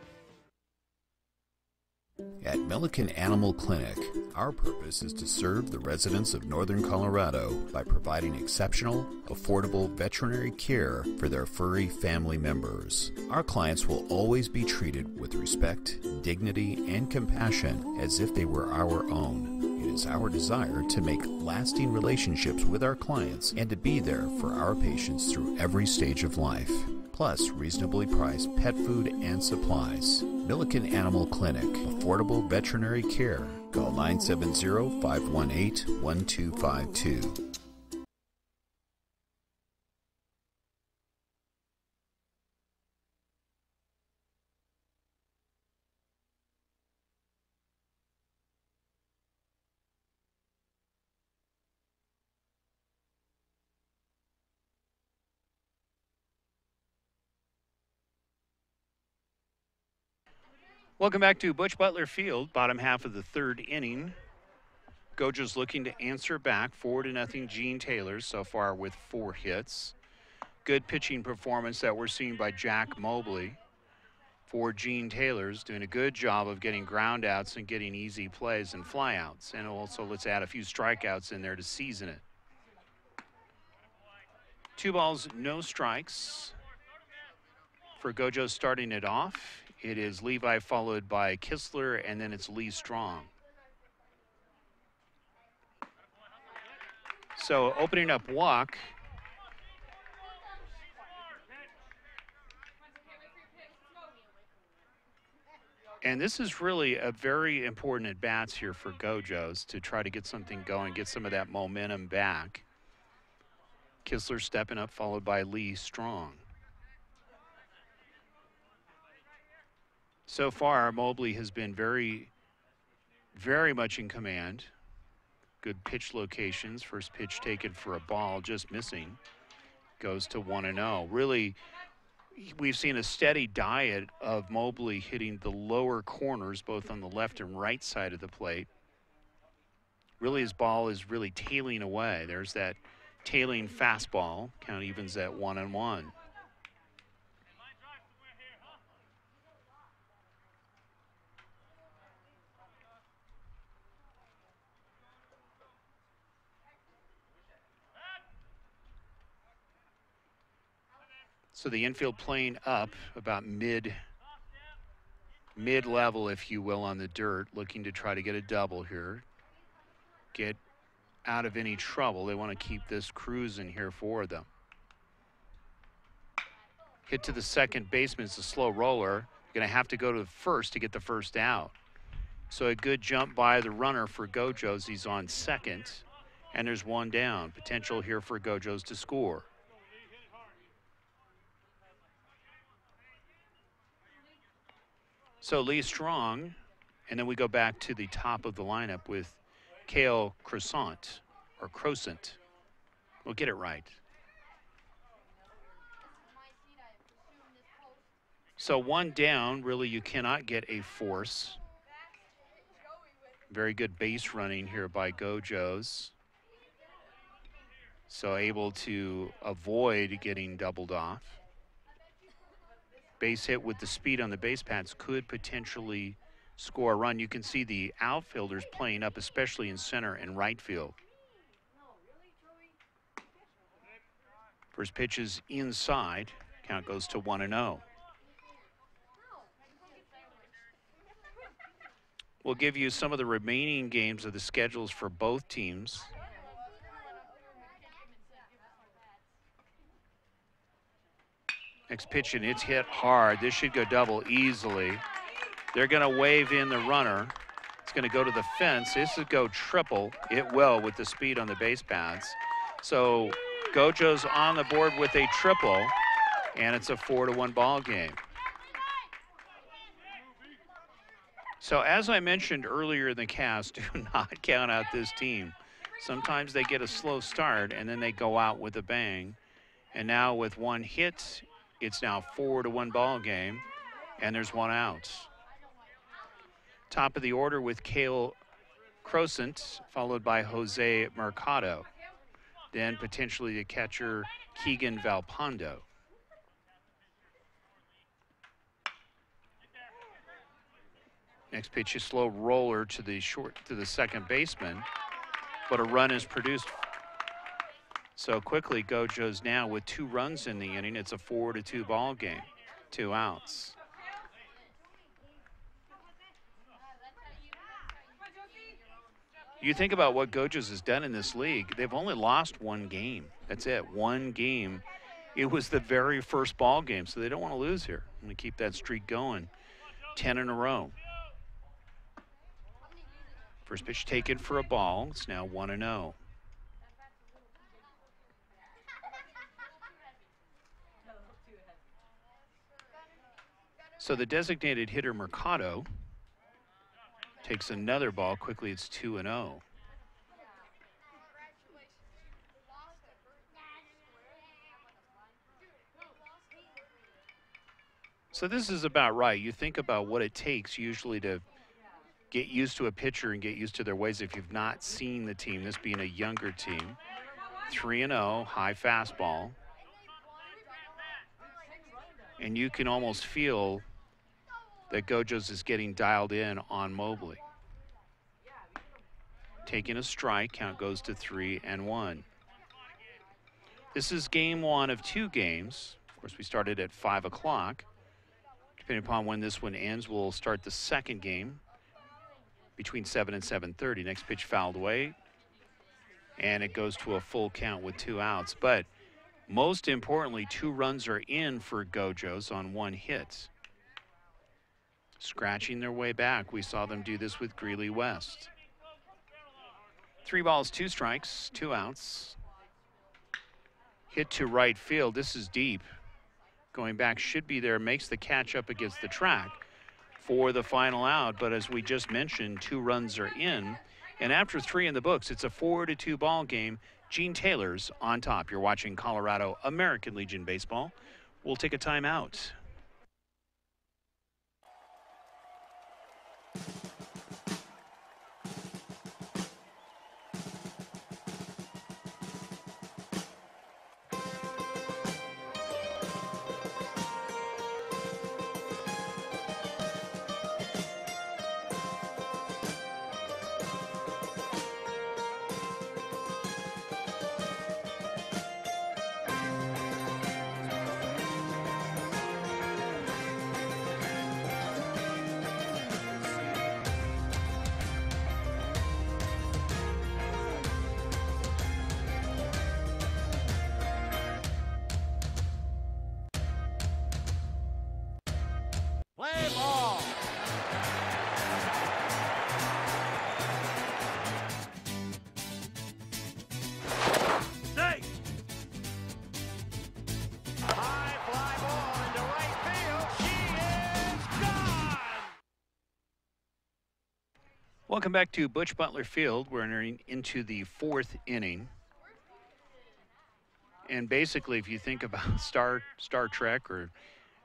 At Milliken Animal Clinic, our purpose is to serve the residents of Northern Colorado by providing exceptional, affordable veterinary care for their furry family members. Our clients will always be treated with respect, dignity, and compassion as if they were our own. It is our desire to make lasting relationships with our clients and to be there for our patients through every stage of life. Plus reasonably priced pet food and supplies. Milliken Animal Clinic, affordable veterinary care. Call 970-518-1252. Welcome back to Butch Butler Field, bottom half of the third inning. Gojos looking to answer back, 4-0 Gene Taylor so far with 4 hits. Good pitching performance that we're seeing by Jack Mobley for Gene Taylor's, doing a good job of getting ground outs and getting easy plays and flyouts. And also let's add a few strikeouts in there to season it. 2 balls, no strikes for Gojos starting it off. It is Levi followed by Kistler, and then it's Lee Strong. So opening up walk. And this is really a very important at-bats here for Gojos to try to get something going, get some of that momentum back. Kistler stepping up, followed by Lee Strong. So far, Mobley has been very, very much in command. Good pitch locations. First pitch taken for a ball, just missing. Goes to 1-0. Really, we've seen a steady diet of Mobley hitting the lower corners, both on the left and right side of the plate. Really, his ball is really tailing away. There's that tailing fastball. Count evens at 1-1. So the infield playing up about mid-level, if you will, on the dirt, looking to try to get a double here. Get out of any trouble. They want to keep this cruising here for them. Hit to the second baseman. It's a slow roller. Going to have to go to the first to get the first out. So a good jump by the runner for Gojos. He's on second, and there's 1 down. Potential here for Gojos to score. So Lee Strong, and then we go back to the top of the lineup with Kale Croissant, or Croissant. We'll get it right. So 1 down, really you cannot get a force. Very good base running here by Gojos. So able to avoid getting doubled off. Base hit with the speed on the base paths could potentially score a run. You can see the outfielders playing up, especially in center and right field. First pitch is inside. Count goes to 1-0. We'll give you some of the remaining games of the schedules for both teams. Next pitch, and it's hit hard. This should go double easily. They're going to wave in the runner. It's going to go to the fence. This would go triple. It will with the speed on the base paths. So Gojos on the board with a triple, and it's a 4-1 ball game. So as I mentioned earlier in the cast, do not count out this team. Sometimes they get a slow start, and then they go out with a bang. And now with one hit, it's now 4-1 ball game, and there's one out. Top of the order with Cale Crosant, followed by Jose Mercado. Then potentially the catcher Keegan Valpondo. Next pitch is slow roller to the second baseman, but a run is produced. So quickly, Gojos now with 2 runs in the inning. It's a 4-2 ball game, 2 outs. You think about what Gojos has done in this league. They've only lost 1 game. That's it, 1 game. It was the very first ball game, so they don't want to lose here. I'm going to keep that streak going. 10 in a row. First pitch taken for a ball. It's now 1-0. So the designated hitter Mercado takes another ball. Quickly, it's 2-0. So this is about right. You think about what it takes usually to get used to a pitcher and get used to their ways if you've not seen the team, this being a younger team. 3-0, high fastball. And you can almost feel that Gojos is getting dialed in on Mobley. Taking a strike, count goes to 3-1. This is game 1 of 2 games. Of course, we started at 5 o'clock. Depending upon when this one ends, we'll start the second game between 7 and 7:30. Next pitch fouled away, and it goes to a full count with 2 outs. But most importantly, 2 runs are in for Gojos on 1 hit. Scratching their way back. We saw them do this with Greeley West. 3 balls, 2 strikes, 2 outs. Hit to right field. This is deep. Going back, should be there, makes the catch up against the track for the final out. But as we just mentioned, 2 runs are in. And after 3 in the books, it's a 4-2 ball game. Gene Taylor's on top. You're watching Colorado American Legion Baseball. We'll take a timeout. Play ball. Stay. High fly ball into right field. She is gone. Welcome back to Butch Butler Field. We're entering into the 4th inning. And basically, if you think about Star Trek, or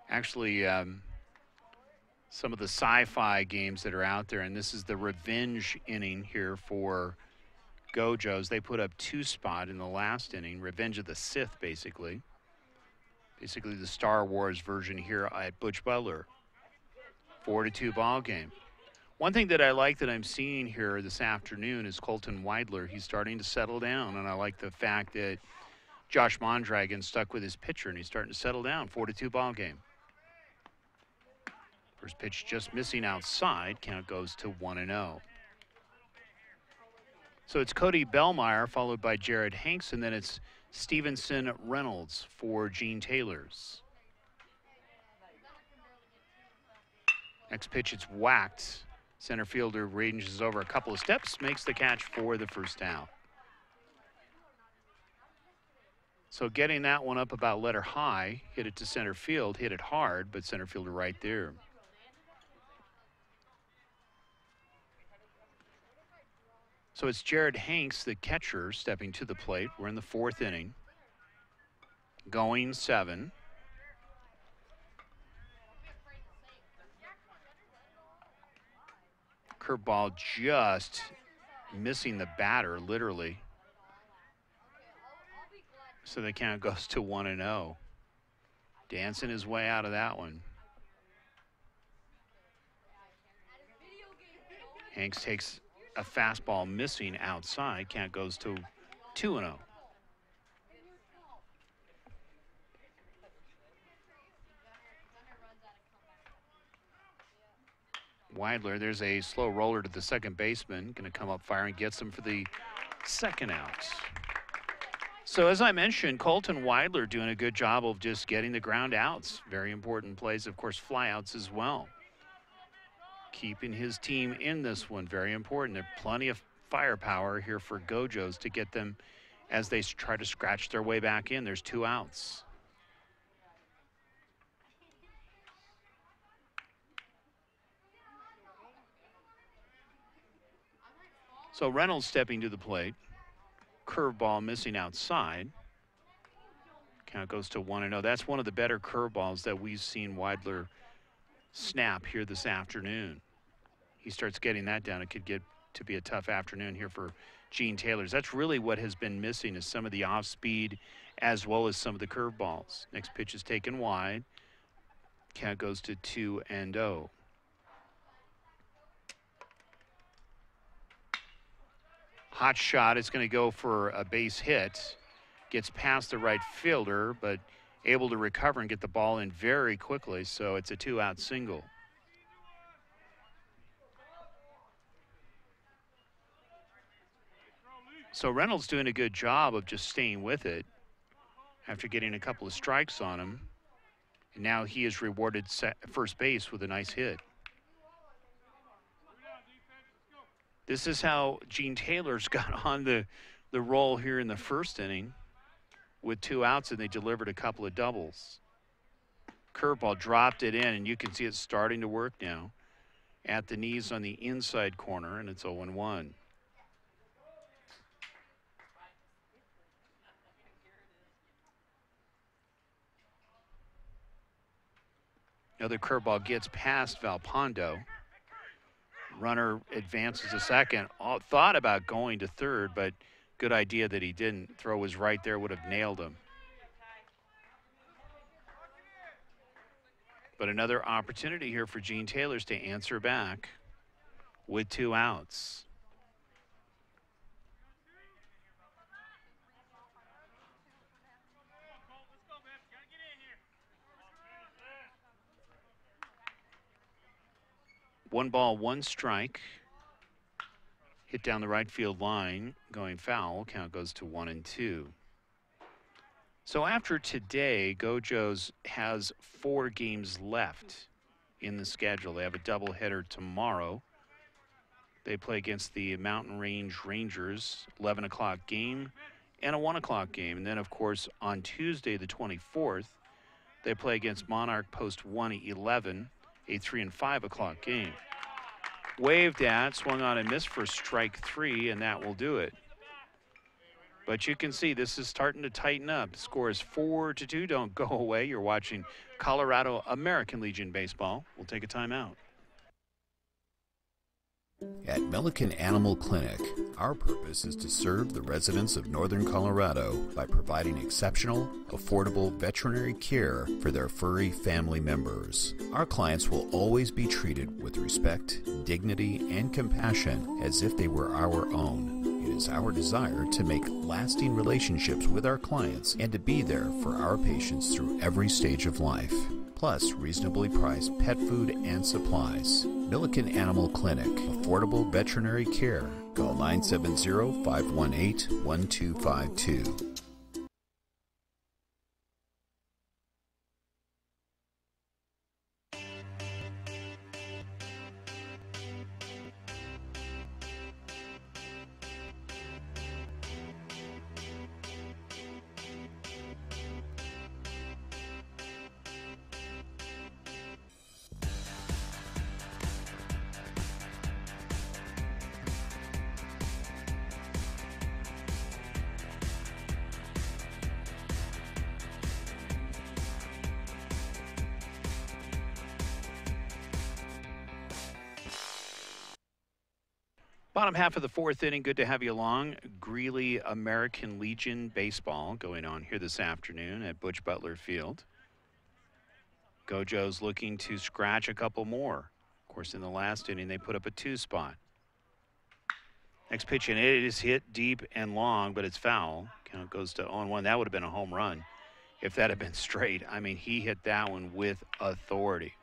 actually some of the sci-fi games that are out there, and this is the revenge inning here for Gojos. They put up 2 spot in the last inning. Revenge of the Sith, basically. Basically the Star Wars version here at Butch Butler. 4-2 ball game. One thing that I like that I'm seeing here this afternoon is Colton Weidler. He's starting to settle down, and I like the fact that Josh Mondragon stuck with his pitcher, and he's starting to settle down. 4-2 ball game. First pitch just missing outside. Count goes to 1-0. So it's Cody Bellmeyer followed by Jared Hanks, and then it's Stevenson Reynolds for Gene Taylor's. Next pitch, it's whacked. Center fielder ranges over a couple of steps, makes the catch for the first out. So getting that one up about letter high, hit it to center field, hit it hard, but center fielder right there. So it's Jared Hanks, the catcher, stepping to the plate. We're in the 4th inning. Going 7. Curveball just missing the batter, literally. So the count goes to 1-0. Dancing his way out of that one. Hanks takes a fastball missing outside. Count goes to 2-0. Weidler, there's a slow roller to the second baseman. Going to come up firing, gets him for the second out. So as I mentioned, Colton Weidler doing a good job of just getting the ground outs. Very important plays, of course, flyouts as well. Keeping his team in this one, very important. There's plenty of firepower here for Gojos to get them as they try to scratch their way back in. There's 2 outs. So Reynolds stepping to the plate. Curveball missing outside. Count goes to 1-0. That's one of the better curveballs that we've seen Weidler snap here this afternoon. He starts getting that down. It could get to be a tough afternoon here for Gene Taylor's. That's really what has been missing, is some of the off speed as well as some of the curveballs. Next pitch is taken wide. Count goes to 2-0. Hot shot is going to go for a base hit. Gets past the right fielder, but able to recover and get the ball in very quickly, so it's a 2-out single. So Reynolds doing a good job of just staying with it after getting a couple of strikes on him. And now he is rewarded first base with a nice hit. This is how Gene Taylor's got on the roll here in the first inning with 2 outs, and they delivered a couple of doubles. Curveball dropped it in, and you can see it starting to work now at the knees on the inside corner, and it's 0-1. Another curveball gets past Valpondo. Runner advances to second. Thought about going to third, but good idea that he didn't. Throw was right there, would have nailed him. But another opportunity here for Gene Taylor's to answer back with 2 outs. One ball, 1 strike. Hit down the right field line, going foul. Count goes to 1-2. So after today, Gojos has 4 games left in the schedule. They have a doubleheader tomorrow. They play against the Mountain Range Rangers, 11 o'clock game, and a 1 o'clock game. And then, of course, on Tuesday, the 24th, they play against Monarch Post 111. A 3 and 5 o'clock game. Waved at, swung on and missed for strike 3, and that will do it. But you can see this is starting to tighten up. The score is 4-2. Don't go away. You're watching Colorado American Legion Baseball. We'll take a timeout. At Milliken Animal Clinic, our purpose is to serve the residents of Northern Colorado by providing exceptional, affordable veterinary care for their furry family members. Our clients will always be treated with respect, dignity, and compassion as if they were our own. It is our desire to make lasting relationships with our clients and to be there for our patients through every stage of life. Plus reasonably priced pet food and supplies. Milliken Animal Clinic, affordable veterinary care. Call 970-518-1252. Bottom half of the fourth inning, good to have you along. Greeley American Legion baseball going on here this afternoon at Butch Butler Field. Gojos looking to scratch a couple more. Of course, in the last inning, they put up a 2 spot. Next pitch, and it is hit deep and long, but it's foul. Count goes to 0-1. That would have been a home run if that had been straight. I mean, he hit that one with authority.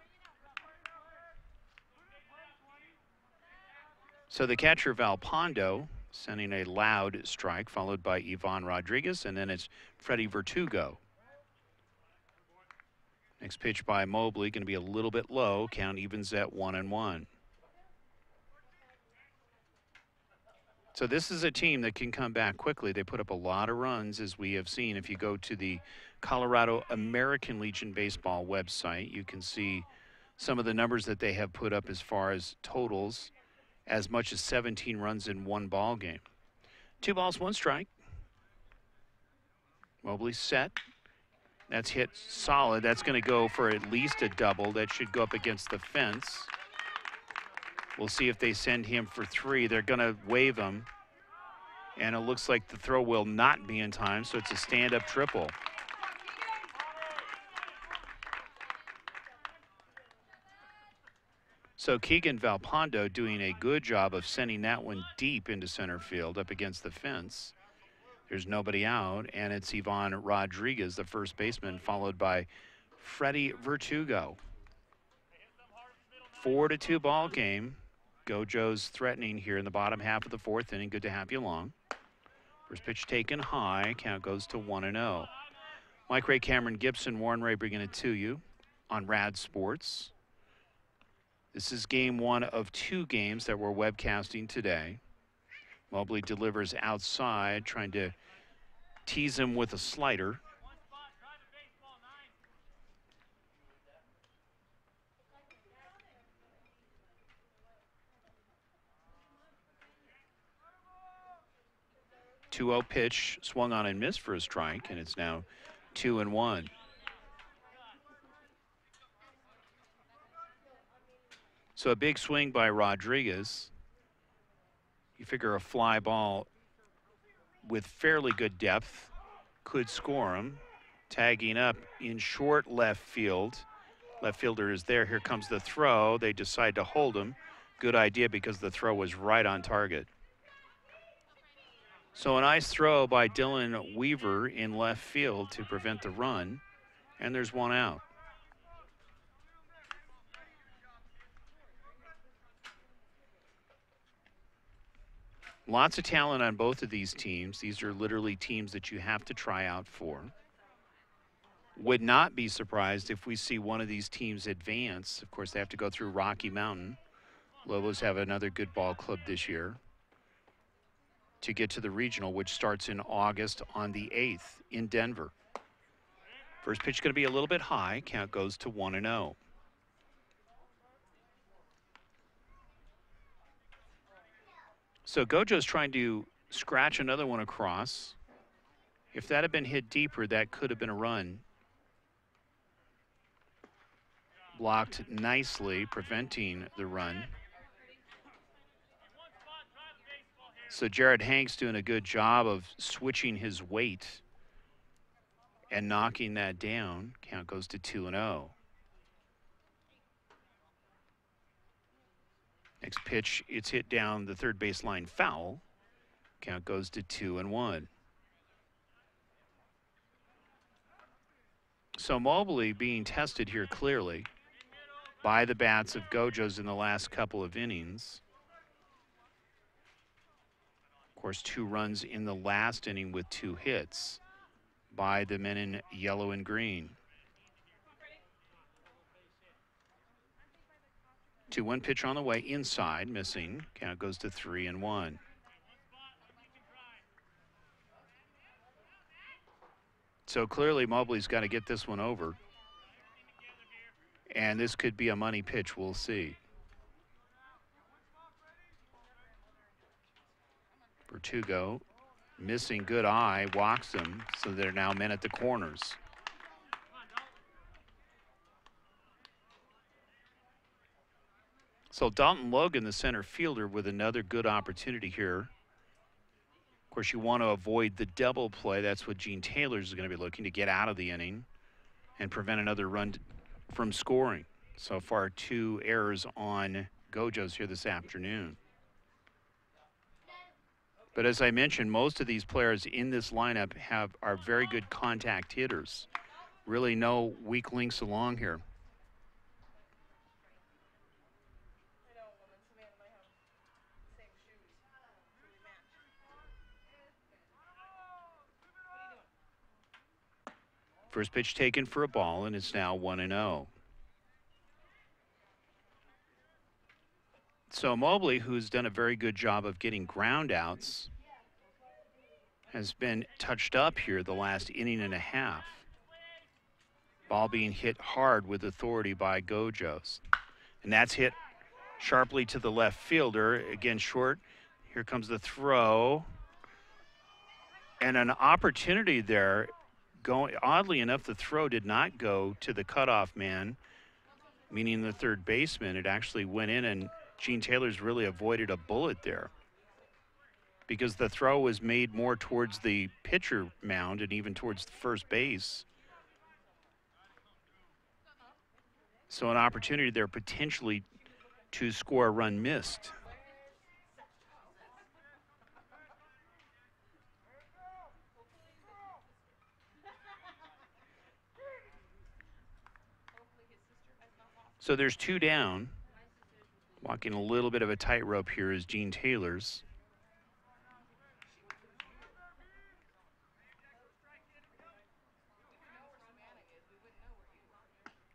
So the catcher, Valpondo, sending a loud strike, followed by Ivan Rodriguez, and then it's Freddie Vertugo. Next pitch by Mobley, going to be a little bit low. Count evens at 1-1. So this is a team that can come back quickly. They put up a lot of runs, as we have seen. If you go to the Colorado American Legion Baseball website, you can see some of the numbers that they have put up as far as totals. As much as 17 runs in one ball game. 2 balls, 1 strike. Mobley set. That's hit solid. That's going to go for at least a double. That should go up against the fence. We'll see if they send him for 3. They're going to wave him. And it looks like the throw will not be in time, so it's a stand-up triple. So Keegan Valpondo doing a good job of sending that one deep into center field up against the fence. There's nobody out, and it's Ivan Rodriguez, the first baseman, followed by Freddie Vertugo. 4-2 ball game. Gojos threatening here in the bottom half of the fourth inning. Good to have you along. First pitch taken high. Count goes to 1-0. Mike Ray, Cameron Gibson, Warren Ray bringing it to you on Rad Sports. This is game 1 of 2 games that we're webcasting today. Mobley delivers outside, trying to tease him with a slider. Two-0 pitch, swung on and missed for a strike, and it's now 2-1. So a big swing by Rodriguez. You figure a fly ball with fairly good depth could score him. Tagging up in short left field. Left fielder is there. Here comes the throw. They decide to hold him. Good idea because the throw was right on target. So a nice throw by Dylan Weaver in left field to prevent the run. And there's 1 out. Lots of talent on both of these teams. These are literally teams that you have to try out for. Would not be surprised if we see one of these teams advance. Of course, they have to go through Rocky Mountain. Lobos have another good ball club this year to get to the regional, which starts in August on the 8th in Denver. First pitch going to be a little bit high. Count goes to 1-0. So Gojo's trying to scratch another one across. If that had been hit deeper, that could have been a run. Blocked nicely, preventing the run. So Jared Hanks doing a good job of switching his weight and knocking that down. Count goes to 2-0. Next pitch, it's hit down the third baseline foul. Count goes to 2-1. So Mobley being tested here clearly by the bats of Gojos in the last couple of innings. Of course, 2 runs in the last inning with 2 hits by the men in yellow and green. 2-1 pitch on the way inside, missing. Count goes to 3-1. So clearly Mobley's got to get this one over. And this could be a money pitch, we'll see. Vertugo missing, good eye, walks him, so they're now men at the corners. So Dalton Logan, the center fielder, with another good opportunity here. Of course, you want to avoid the double play. That's what Gene Taylor's is going to be looking to get out of the inning and prevent another run from scoring. So far, 2 errors on Gojos here this afternoon. But as I mentioned, most of these players in this lineup are very good contact hitters. Really no weak links along here. First pitch taken for a ball, and it's now 1-0. So Mobley, who's done a very good job of getting ground outs, has been touched up here the last inning and a half. Ball being hit hard with authority by Gojos. And that's hit sharply to the left fielder. Again, short. Here comes the throw. And an opportunity there. Oddly enough, the throw did not go to the cutoff man, meaning the third baseman. It actually went in, and Gene Taylor's really avoided a bullet there because the throw was made more towards the pitcher mound and even towards the first base. So an opportunity there potentially to score a run missed. So there's 2 down. Walking a little bit of a tightrope here is Gene Taylor's.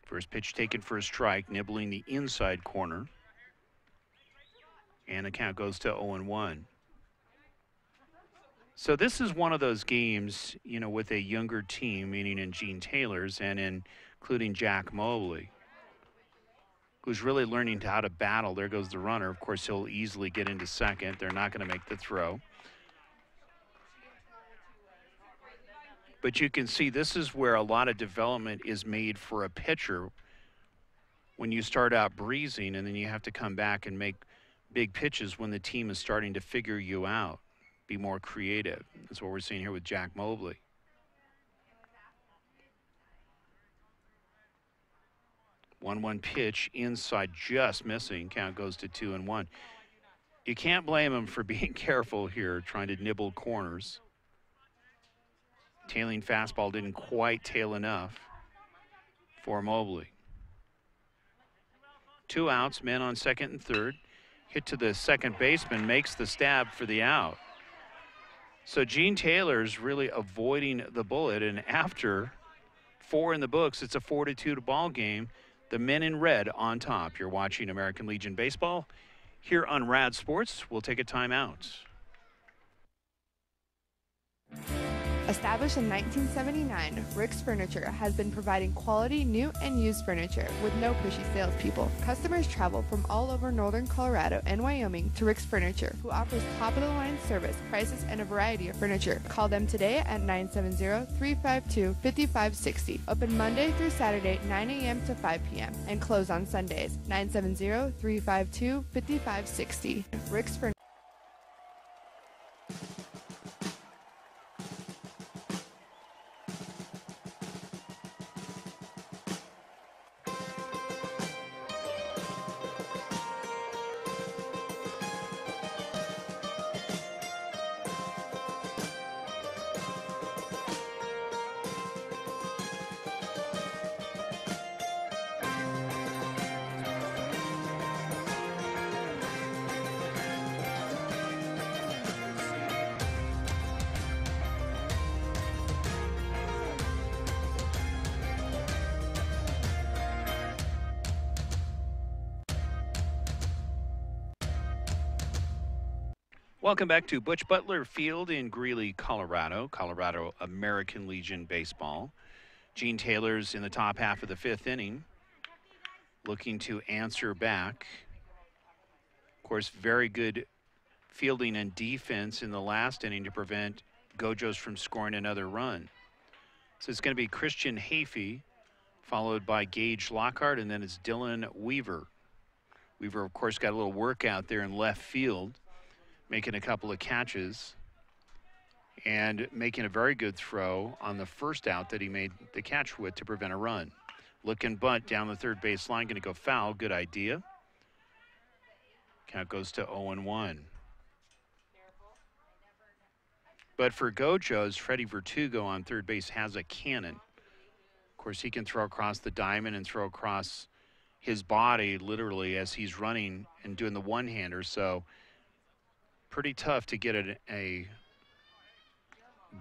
First pitch taken for a strike, nibbling the inside corner. And the count goes to 0-1. So this is one of those games, you know, with a younger team, meaning in Gene Taylor's and including Jack Mobley, who's really learning how to battle. There goes the runner. Of course, he'll easily get into second. They're not going to make the throw. But you can see this is where a lot of development is made for a pitcher when you start out breezing and then you have to come back and make big pitches when the team is starting to figure you out, be more creative. That's what we're seeing here with Jack Mobley. One pitch inside, just missing. Count goes to 2-1. You can't blame him for being careful here, trying to nibble corners. Tailing fastball didn't quite tail enough for Mobley. 2 outs, men on second and third. Hit to the second baseman, makes the stab for the out. So Gene Taylor's really avoiding the bullet, and after 4 in the books, it's a 4-2 ball game. The men in red on top. You're watching American Legion Baseball here on Rad Sports. We'll take a timeout. Established in 1979, Rick's Furniture has been providing quality new and used furniture with no pushy salespeople. Customers travel from all over northern Colorado and Wyoming to Rick's Furniture, who offers top-of-the-line service, prices, and a variety of furniture. Call them today at 970-352-5560. Open Monday through Saturday, 9 a.m. to 5 p.m. and close on Sundays. 970-352-5560. Rick's Furniture. Welcome back to Butch Butler Field in Greeley, Colorado. Colorado American Legion baseball. Gene Taylor's in the top half of the 5th inning, looking to answer back. Of course, very good fielding and defense in the last inning to prevent Gojos from scoring another run. So it's going to be Christian Hafey, followed by Gage Lockhart, and then it's Dylan Weaver. Weaver, of course, got a little workout there in left field, making a couple of catches and making a very good throw on the first out that he made the catch with to prevent a run. Looking bunt down the third base line, going to go foul. Good idea. Count goes to 0-1. But for Gojos, Freddie Vertugo on third base has a cannon. Of course, he can throw across the diamond and throw across his body literally as he's running and doing the one-hander. So pretty tough to get a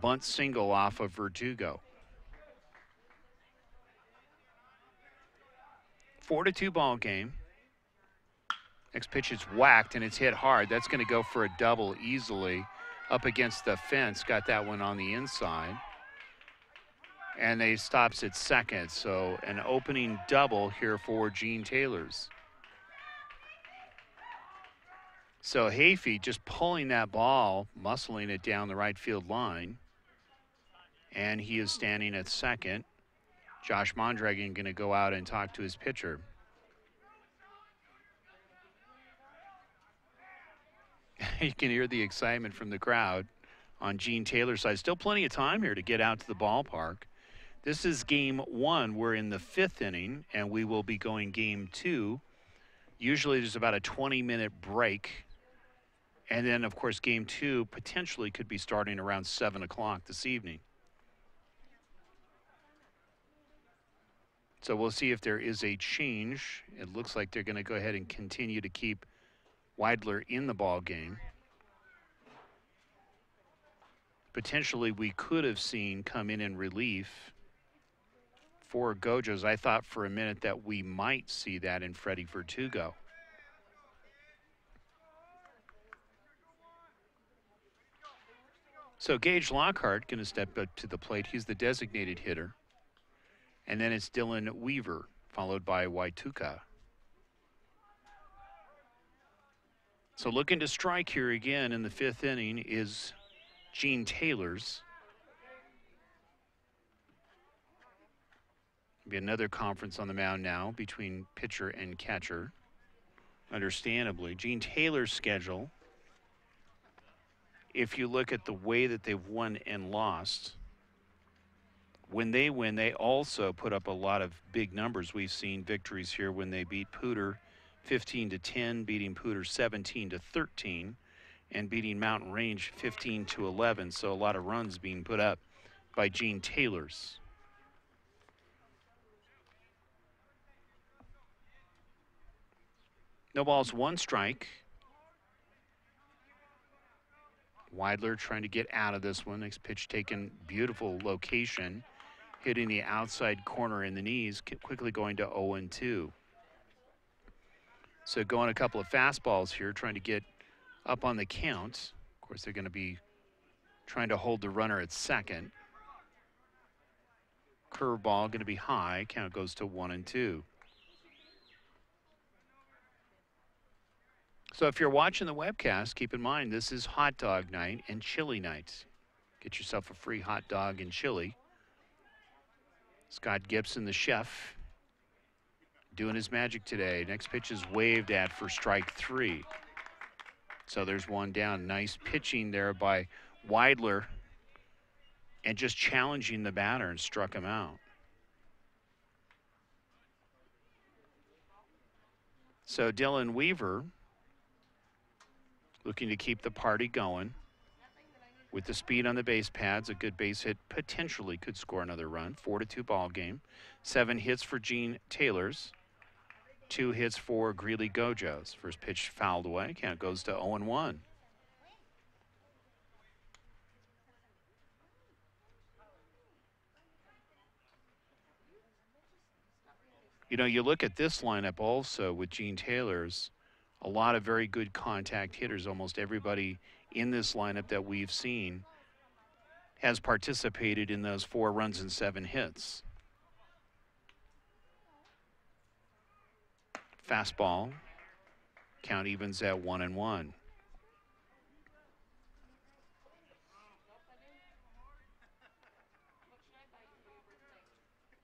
bunt single off of Vertugo. 4-2 ball game. Next pitch is whacked and it's hit hard. That's going to go for a double easily up against the fence. Got that one on the inside. And they stops at second. So an opening double here for Gene Taylor's. So Hafey just pulling that ball, muscling it down the right field line. And he is standing at second. Josh Mondragon going to go out and talk to his pitcher. You can hear the excitement from the crowd on Gene Taylor's side. Still plenty of time here to get out to the ballpark. This is game 1. We're in the 5th inning, and we will be going game 2. Usually there's about a 20-minute break. And then, of course, game 2 potentially could be starting around 7 o'clock this evening. So we'll see if there is a change. It looks like they're going to go ahead and continue to keep Weidler in the ball game. Potentially we could have seen come in relief for Gojos. I thought for a minute that we might see that in Freddie Vertugo. So Gage Lockhart going to step up to the plate. He's the designated hitter. And then it's Dylan Weaver, followed by Waituka. So looking to strike here again in the 5th inning is Gene Taylor's. Be another conference on the mound now between pitcher and catcher. Understandably, Gene Taylor's schedule, if you look at the way that they've won and lost, when they win, they also put up a lot of big numbers. We've seen victories here when they beat Pooter 15-10, beating Pooter 17-13, and beating Mountain Range 15-11. So a lot of runs being put up by Gene Taylor's. No balls, 1 strike. Weidler trying to get out of this one. Next pitch taken, beautiful location, hitting the outside corner in the knees, quickly going to 0-2. So going a couple of fastballs here, trying to get up on the count. Of course, they're going to be trying to hold the runner at second. Curveball going to be high. Count goes to 1-2. So if you're watching the webcast, keep in mind this is hot dog night and chili night. Get yourself a free hot dog and chili. Scott Gibson, the chef, doing his magic today. Next pitch is waved at for strike 3. So there's one down. Nice pitching there by Weidler and just challenging the batter and struck him out. So Dylan Weaver looking to keep the party going. With the speed on the base pads, a good base hit potentially could score another run. 4-2 ball game. 7 hits for Gene Taylor's. 2 hits for Greeley Gojos. First pitch fouled away. Count goes to 0-1. You know, you look at this lineup also with Gene Taylor's, a lot of very good contact hitters. Almost everybody in this lineup that we've seen has participated in those 4 runs and 7 hits. Fastball, count evens at 1-1.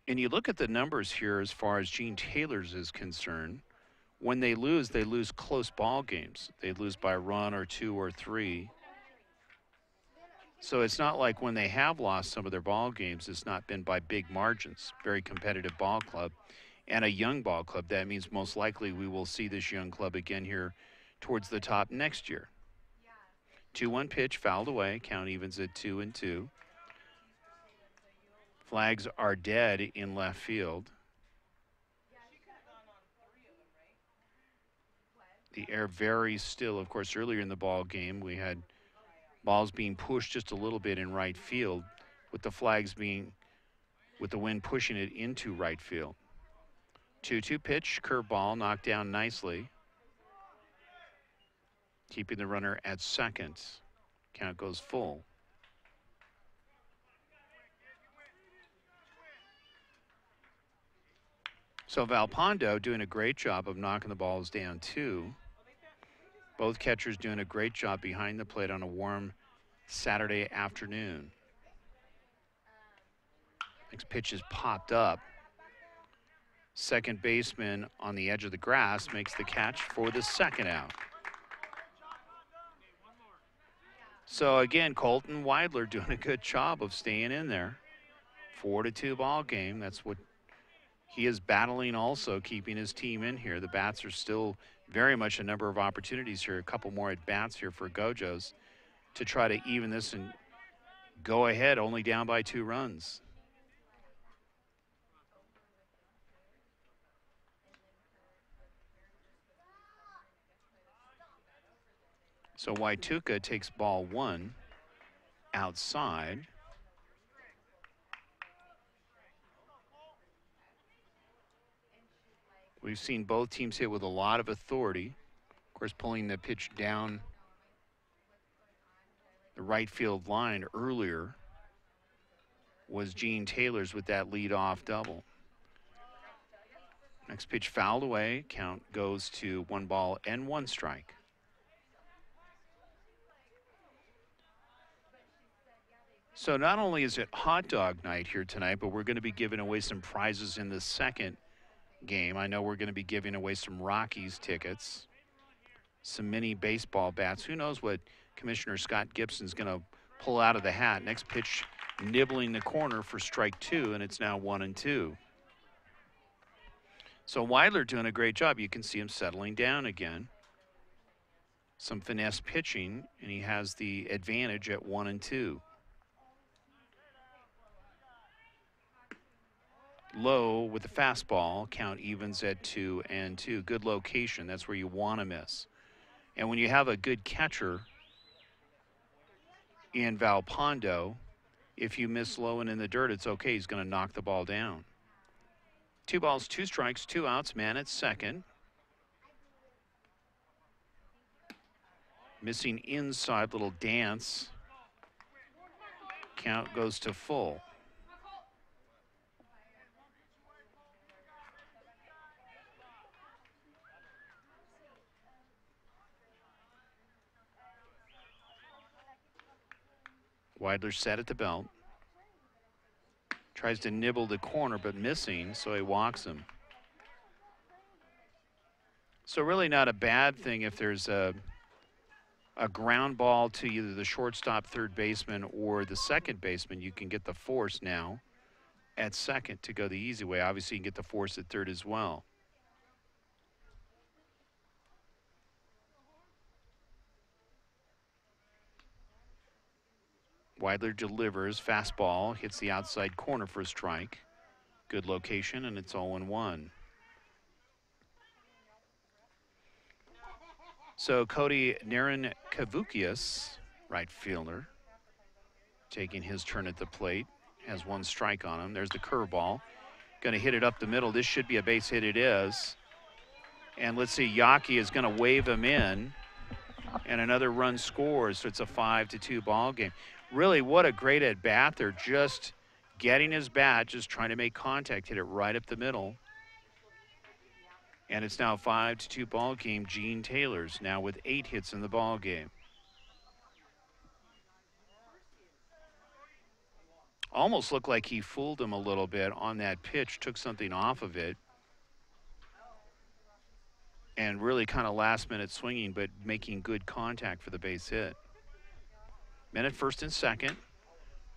And you look at the numbers here as far as Gene Taylor's is concerned. When they lose close ball games. They lose by a run or 2 or 3. So it's not like when they have lost some of their ball games, it's not been by big margins. Very competitive ball club and a young ball club. That means most likely we will see this young club again here towards the top next year. 2-1 pitch fouled away. Count evens at 2-2. Flags are dead in left field. The air very still. Of course, earlier in the ball game, we had balls being pushed just a little bit in right field, with the flags being, with the wind pushing it into right field. 2-2 pitch, curveball, knocked down nicely. Keeping the runner at second. Count goes full. So Valpondo doing a great job of knocking the balls down too. Both catchers doing a great job behind the plate on a warm Saturday afternoon. Next pitch is popped up. Second baseman on the edge of the grass makes the catch for the second out. So again, Colton Weidler doing a good job of staying in there. 4-2 ball game. That's what he is battling also, keeping his team in here. The bats are still very much a number of opportunities here. A couple more at bats here for Gojos to try to even this and go ahead, only down by 2 runs. So Waituka takes ball 1 outside. We've seen both teams hit with a lot of authority. Of course, pulling the pitch down the right field line earlier was Gene Taylor's with that lead-off double. Next pitch fouled away. Count goes to 1-1 strike. So not only is it hot dog night here tonight, but we're going to be giving away some prizes in the second game. I know we're going to be giving away some Rockies tickets, some mini baseball bats. Who knows what Commissioner Scott Gibson's going to pull out of the hat. Next pitch nibbling the corner for strike 2, and it's now 1-2. So Weidler doing a great job. You can see him settling down again. Some finesse pitching, and he has the advantage at 1-2. Low with the fastball, count evens at 2-2. Good location, that's where you want to miss. And when you have a good catcher in Valpondo, if you miss low and in the dirt, it's okay. He's going to knock the ball down. 2 balls, 2 strikes, 2 outs, man at second. Missing inside, little dance. Count goes to full. Weidler set at the belt. Tries to nibble the corner, but missing, so he walks him. So really not a bad thing if there's a ground ball to either the shortstop, third baseman, or the second baseman. You can get the force now at second to go the easy way. Obviously, you can get the force at third as well. Weidler delivers, fastball, hits the outside corner for a strike. Good location, and it's 0-1. So Cody Naran-Kavukias, right fielder, taking his turn at the plate, has 1 strike on him. There's the curveball. Going to hit it up the middle. This should be a base hit. It is. And let's see, Yaki is going to wave him in. And another run scores, so it's a 5-2 ball game. Really, what a great at bat. They're just getting his bat, just trying to make contact, hit it right up the middle. And it's now a 5-2 ball game. Gene Taylor's now with 8 hits in the ball game. Almost looked like he fooled him a little bit on that pitch, took something off of it. And really kind of last minute swinging, but making good contact for the base hit. Men at first and second.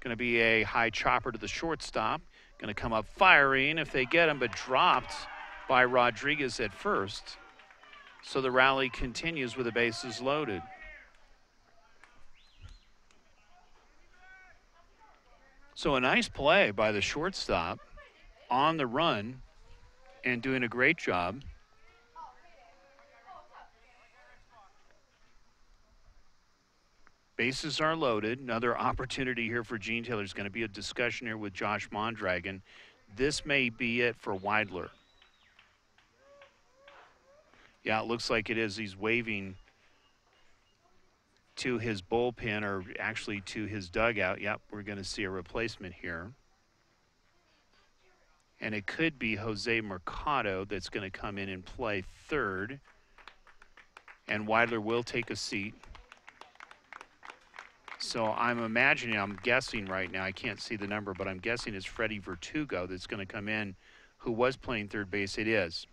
Going to be a high chopper to the shortstop. Going to come up firing if they get him, but dropped by Rodriguez at first. So the rally continues with the bases loaded. So a nice play by the shortstop on the run and doing a great job. Bases are loaded. Another opportunity here for Gene Taylor. There's going to be a discussion here with Josh Mondragon. This may be it for Weidler. Yeah, it looks like it is. He's waving to his bullpen, or actually to his dugout. Yep, we're going to see a replacement here. And it could be Jose Mercado that's going to come in and play third. And Weidler will take a seat. So I'm guessing right now, I can't see the number, but I'm guessing it's Freddie Vertugo that's going to come in, who was playing third base. It is.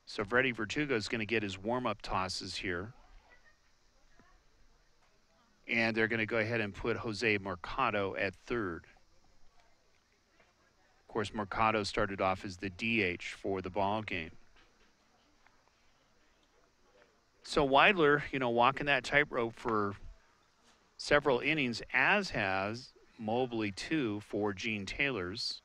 So Freddie Vertugo is going to get his warm-up tosses here. And they're going to go ahead and put Jose Mercado at third. Of course, Mercado started off as the DH for the ball game. So Weidler, walking that tightrope for several innings, as has Mobley too for Gene Taylor's.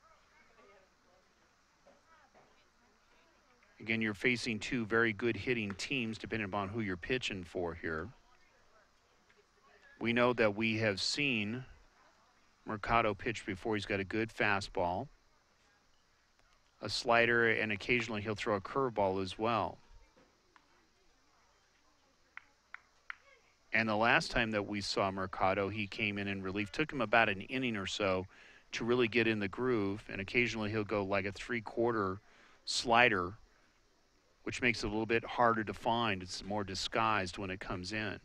Again, you're facing two very good hitting teams depending upon who you're pitching for here. We know that we have seen Mercado pitch before. He's got a good fastball, a slider, and occasionally he'll throw a curveball as well. And the last time that we saw Mercado, he came in relief. Took him about an inning or so to really get in the groove, and occasionally he'll go like a 3/4 slider, which makes it a little bit harder to find. It's more disguised when it comes in.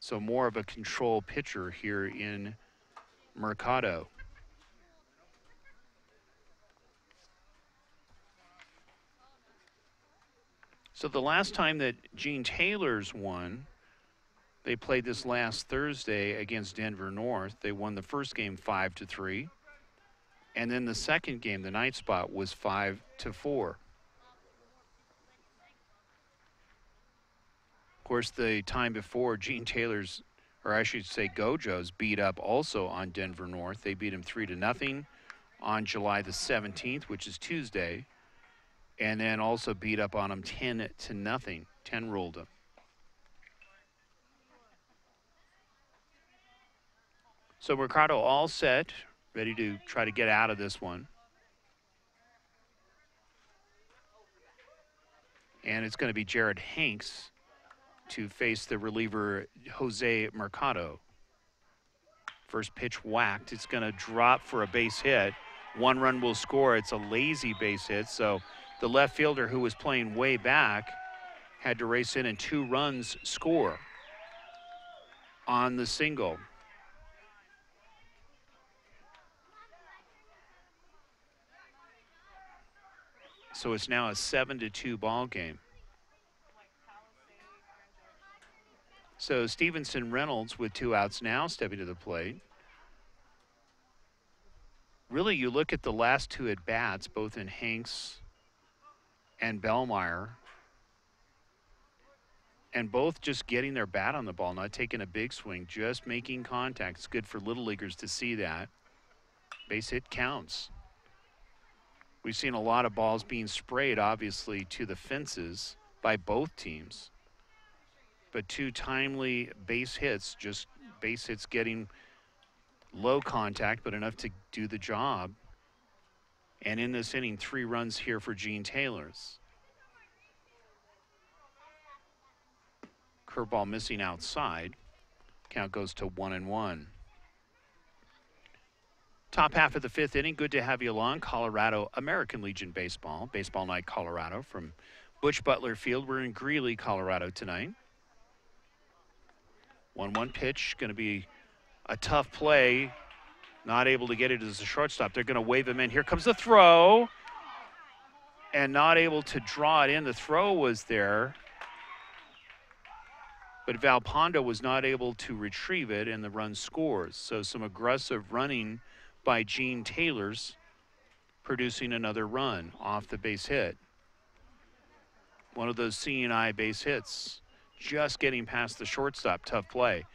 So more of a control pitcher here in Mercado. So the last time that Gene Taylor's won, they played this last Thursday against Denver North. They won the first game 5-3. And then the second game, the night spot, was 5-4. Of course, the time before, Gene Taylor's, or I should say Gojos, beat up also on Denver North. They beat him 3-0 on July the 17th, which is Tuesday. And then also beat up on him 10-0. 10 ruled him. So Mercado all set, ready to try to get out of this one. And it's going to be Jared Hanks to face the reliever Jose Mercado. First pitch whacked. It's going to drop for a base hit. 1 run will score. It's a lazy base hit, so the left fielder, who was playing way back, had to race in and 2 runs score on the single. So it's now a 7-2 ball game. So Stevenson Reynolds with 2 outs now stepping to the plate. Really, you look at the last 2 at bats, both in Hanks and Bellmeyer, and both just getting their bat on the ball, not taking a big swing, just making contact. It's good for little leaguers to see that. Base hit counts. We've seen a lot of balls being sprayed, obviously, to the fences by both teams. But 2 timely base hits, just base hits getting low contact, but enough to do the job. And in this inning, 3 runs here for Gene Taylor's. Curveball missing outside. Count goes to 1-1. Top half of the fifth inning. Good to have you along. Colorado American Legion Baseball. Baseball Night Colorado from Butch Butler Field. We're in Greeley, Colorado tonight. 1-1 pitch. Going to be a tough play. Not able to get it as a shortstop. They're going to wave him in. Here comes the throw. And not able to draw it in. The throw was there. But Valpondo was not able to retrieve it, and the run scores. So some aggressive running by Gene Taylor's producing another run off the base hit. One of those C&I base hits. Just getting past the shortstop. Tough play.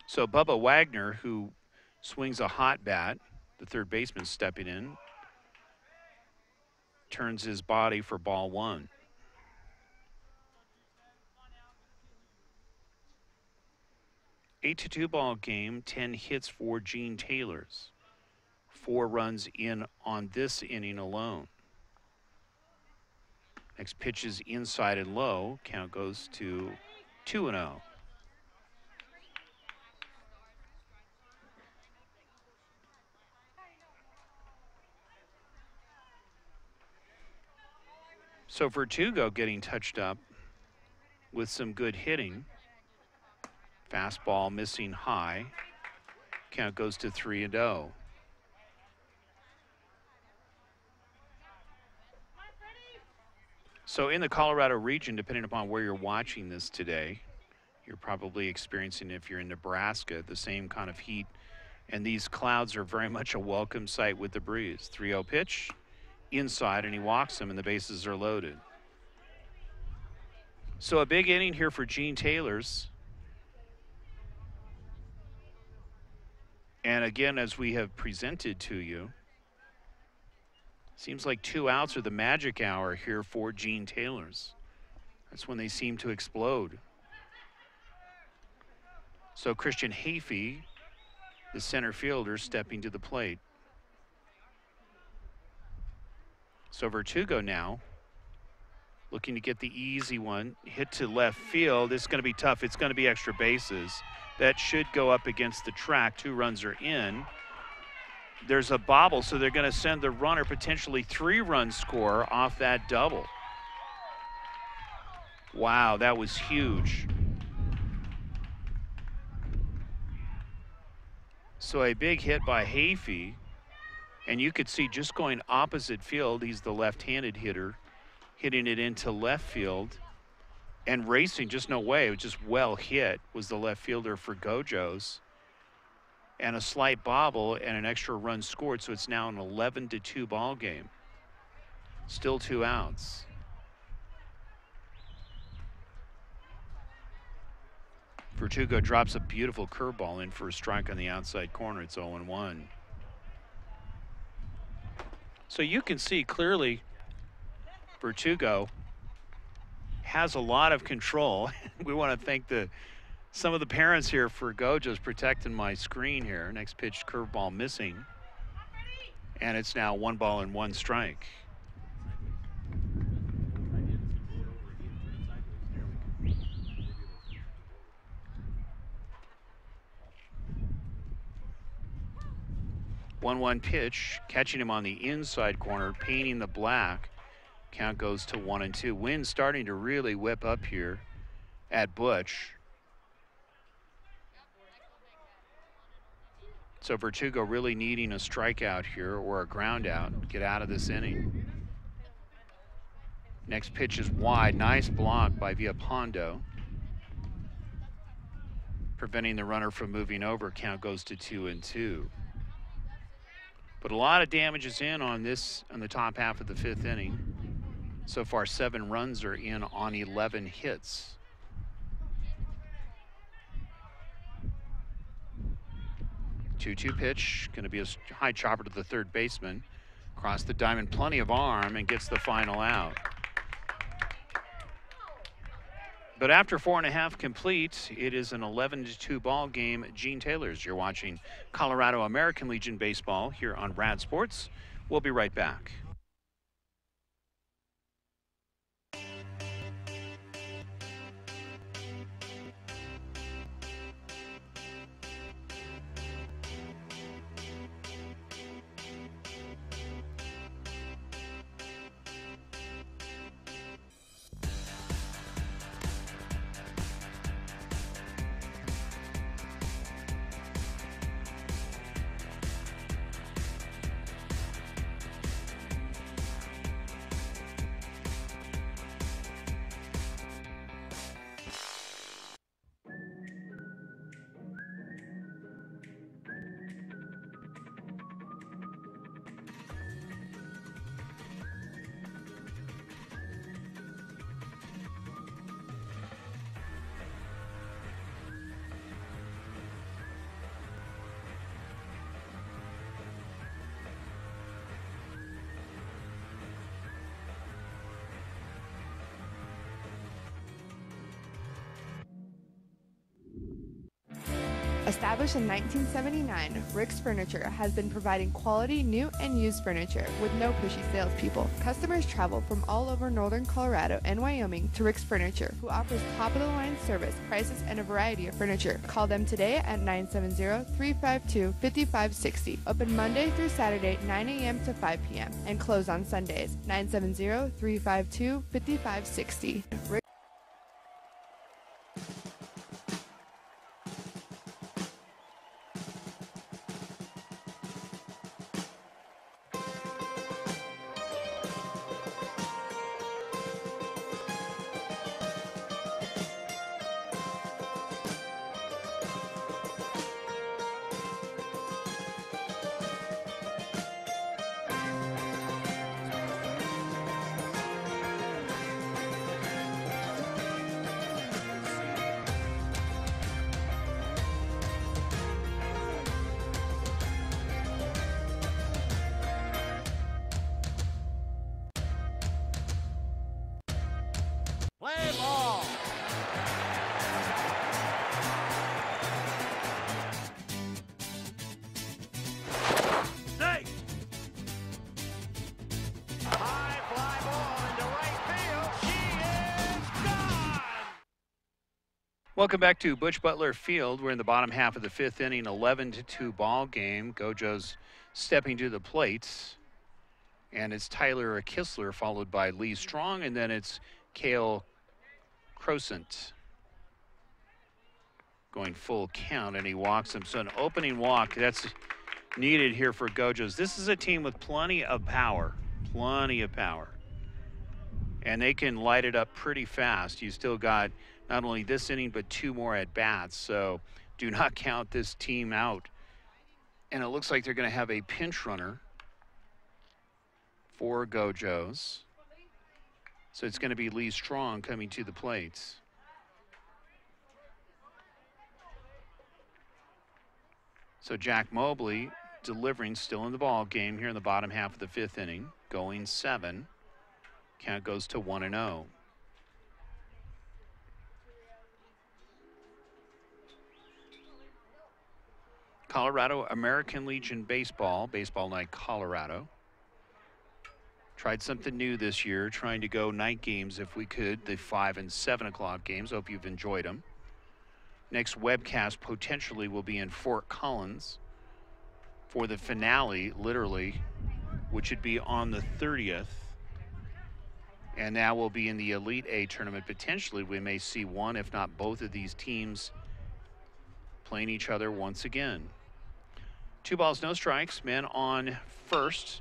So Bubba Wagner, who swings a hot bat, the third baseman stepping in, turns his body for ball one. Eight to 2 ball game, 10 hits for Gene Taylor's. 4 runs in on this inning alone. Next pitch is inside and low. Count goes to 2-0. So Vertugo getting touched up with some good hitting. Fastball missing high. Count goes to 3-0. So in the Colorado region, depending upon where you're watching this today, you're probably experiencing, if you're in Nebraska, the same kind of heat. And these clouds are very much a welcome sight with the breeze. 3-0 pitch. Inside, and he walks him, and the bases are loaded. So a big inning here for Gene Taylor's. And again, as we have presented to you, seems like 2 outs are the magic hour here for Gene Taylor's. That's when they seem to explode. So Christian Hafey, the center fielder, stepping to the plate. So Vertugo now looking to get the easy one. Hit to left field. It's going to be tough. It's going to be extra bases. That should go up against the track. 2 runs are in. There's a bobble, so they're going to send the runner, potentially 3-run score off that double. Wow, that was huge. So a big hit by Hafey. And you could see just going opposite field, he's the left-handed hitter, hitting it into left field and racing, just no way, it was just well hit, was the left fielder for Gojos. And a slight bobble and an extra run scored, so it's now an 11-2 ball game. Still 2 outs. Vertugo drops a beautiful curveball in for a strike on the outside corner. It's 0-1. So you can see clearly Vertugo has a lot of control. We want to thank some of the parents here for Gojos protecting my screen here. Next pitch, curveball missing. And it's now 1-1 strike. One pitch, catching him on the inside corner, painting the black. Count goes to 1-2. Wind starting to really whip up here at Butch. So Vertugo really needing a strikeout here or a ground out to get out of this inning. Next pitch is wide. Nice block by Valpondo, preventing the runner from moving over. Count goes to 2-2. But a lot of damage is in on the top half of the 5th inning. So far, 7 runs are in on 11 hits. Two-two pitch, going to be a high chopper to the third baseman. Across the diamond, plenty of arm, and gets the final out. But after 4.5 complete, it is an 11-2 ball game. Gene Taylor's. You're watching Colorado American Legion baseball here on Rad Sports. We'll be right back. Established in 1979, Rick's Furniture has been providing quality new and used furniture with no pushy salespeople. Customers travel from all over northern Colorado and Wyoming to Rick's Furniture, who offers top-of-the-line service, prices, and a variety of furniture. Call them today at 970-352-5560. Open Monday through Saturday, 9 a.m. to 5 p.m. and close on Sundays, 970-352-5560. Play ball. Safe. High fly ball into right field. She is gone. Welcome back to Butch Butler Field. We're in the bottom half of the fifth inning, 11-2 ball game. Gojos stepping to the plates. And it's Tyler Kistler followed by Lee Strong, and then it's Cale Crosant going full count, and he walks him. So an opening walk, that's needed here for Gojos. This is a team with plenty of power, and they can light it up pretty fast. You still got not only this inning, but 2 more at bats, so do not count this team out. And it looks like they're going to have a pinch runner for Gojos. So it's going to be Lee Strong coming to the plates. So Jack Mobley delivering, still in the ball game here in the bottom half of the fifth inning, going 7. Count goes to 1-0. Colorado American Legion baseball, Baseball Night Colorado. Tried something new this year, trying to go night games if we could, the 5 and 7 o'clock games. Hope you've enjoyed them. Next webcast potentially will be in Fort Collins for the finale, literally, which would be on the 30th. And now we'll be in the Elite A tournament. Potentially, we may see one, if not both of these teams playing each other once again. 2 balls, no strikes. Men on first.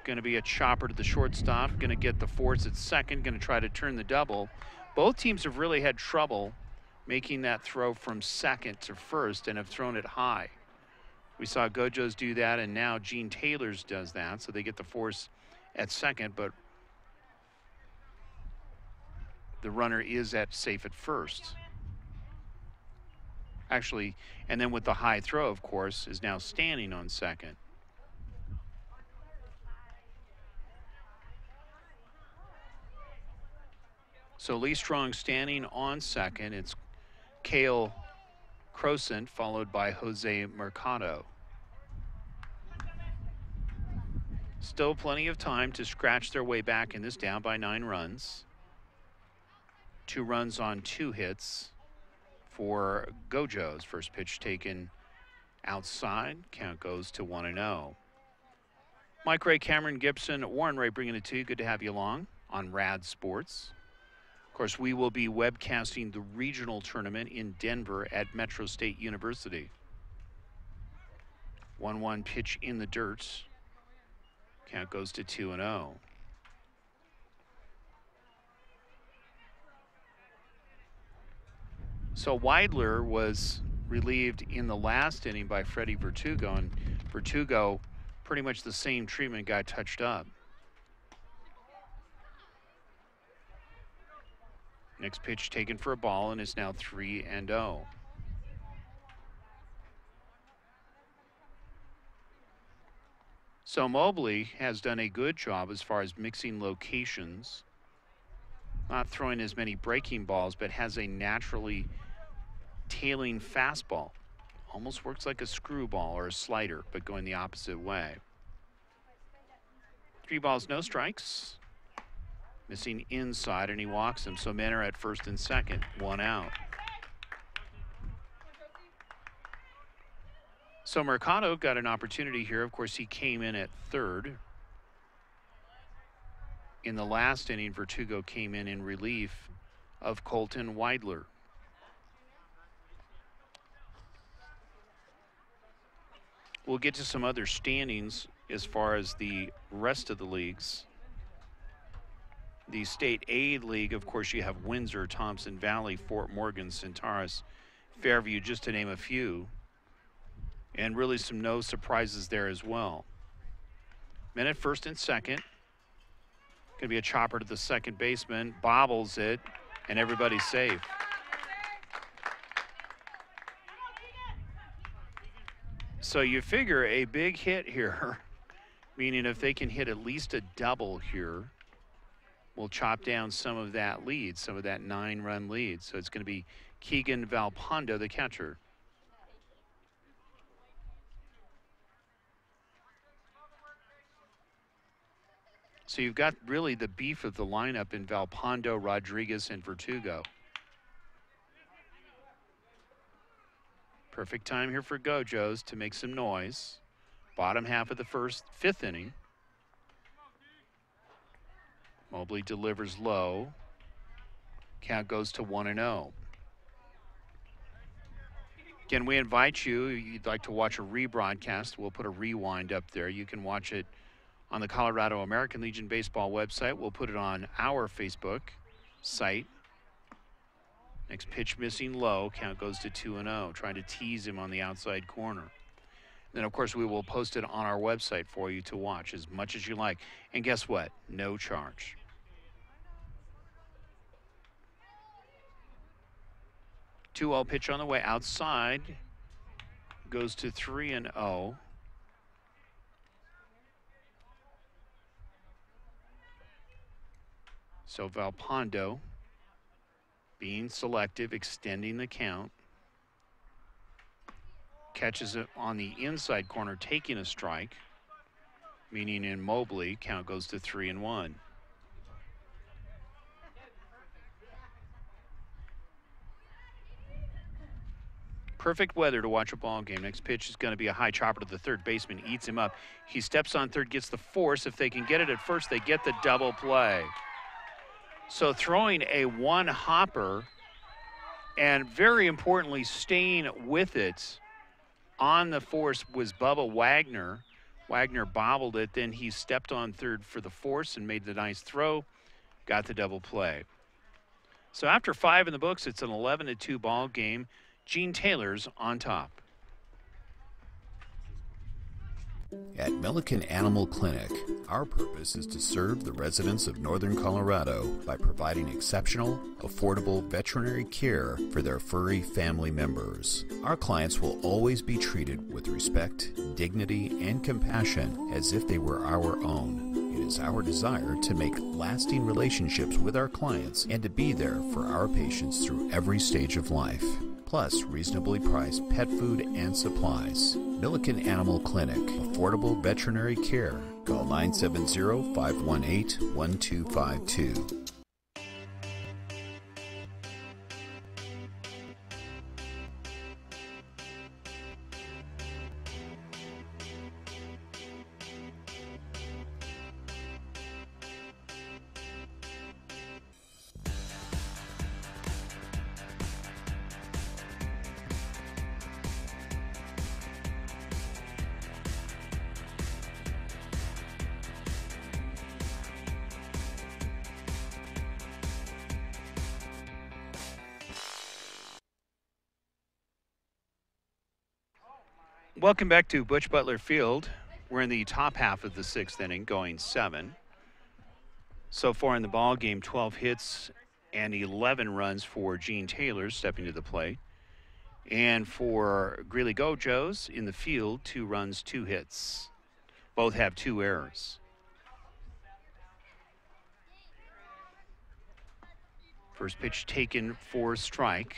Going to be a chopper to the shortstop. Going to get the force at second. Going to try to turn the double. Both teams have really had trouble making that throw from second to first and have thrown it high. We saw Gojos do that, and now Gene Taylor's does that. So they get the force at second, but the runner is at safe at first. Actually, and then with the high throw, of course, is now standing on second. So Lee Strong standing on second. It's Cale Crosant, followed by Jose Mercado. Still plenty of time to scratch their way back in this, down by 9 runs. 2 runs on 2 hits for Gojos. First pitch taken outside. Count goes to 1-0. Mike Ray, Cameron Gibson, Warren Ray bringing it to you. Good to have you along on Rad Sports. Of course, we will be webcasting the regional tournament in Denver at Metro State University. 1-1 pitch in the dirt. Count goes to 2-0. So Weidler was relieved in the last inning by Freddie Vertugo, and Vertugo, pretty much the same treatment, got touched up. Next pitch taken for a ball, and is now 3-0. So Mobley has done a good job as far as mixing locations, not throwing as many breaking balls, but has a naturally tailing fastball. Almost works like a screwball or a slider, but going the opposite way. 3 balls, no strikes. Missing inside, and he walks him. So men are at first and second, 1 out. So Mercado got an opportunity here. Of course, he came in at third. In the last inning, Vertugo came in relief of Colton Weidler. We'll get to some other standings as far as the rest of the leagues. The State A League, of course, you have Windsor, Thompson Valley, Fort Morgan, Centaurus, Fairview, just to name a few. And really some no surprises there as well. Men at first and second. Going to be a chopper to the second baseman. Bobbles it, and everybody's safe. So you figure a big hit here, meaning if they can hit at least a double here, we'll chop down some of that lead, some of that 9-run lead. So it's going to be Keegan Valpondo, the catcher. So you've got really the beef of the lineup in Valpondo, Rodriguez, and Vertugo. Perfect time here for Gojos to make some noise. Bottom half of the fifth inning. Mobley delivers low. Count goes to 1-0. Again, we invite you, you'd like to watch a rebroadcast, we'll put a rewind up there. You can watch it on the Colorado American Legion Baseball website. We'll put it on our Facebook site. Next pitch missing low. Count goes to 2-0. Trying to tease him on the outside corner. Then, of course, we will post it on our website for you to watch as much as you like. And guess what? No charge. Two-0 pitch on the way outside. Goes to 3-0. So Valpondo being selective, extending the count. Catches it on the inside corner, taking a strike. Meaning in Mobley, count goes to 3-1. Perfect weather to watch a ball game. Next pitch is going to be a high chopper to the third baseman, eats him up. He steps on third, gets the force. If they can get it at first, they get the double play. So throwing a one-hopper and very importantly staying with it on the force was Bubba Wagner. Wagner bobbled it, then he stepped on third for the force and made the nice throw, got the double play. So after 5 in the books, it's an 11-2 ball game. Gene Taylor's on top. At Milliken Animal Clinic, our purpose is to serve the residents of Northern Colorado by providing exceptional, affordable veterinary care for their furry family members. Our clients will always be treated with respect, dignity, and compassion as if they were our own. It is our desire to make lasting relationships with our clients and to be there for our patients through every stage of life. Plus, reasonably priced pet food and supplies. Milliken Animal Clinic, affordable veterinary care. Call 970-518-1252. Welcome back to Butch Butler Field. We're in the top half of the sixth inning, going 7. So far in the ball game, 12 hits and 11 runs for Gene Taylor stepping to the plate. And for Greeley Gojos in the field, 2 runs, 2 hits. Both have 2 errors. First pitch taken for strike.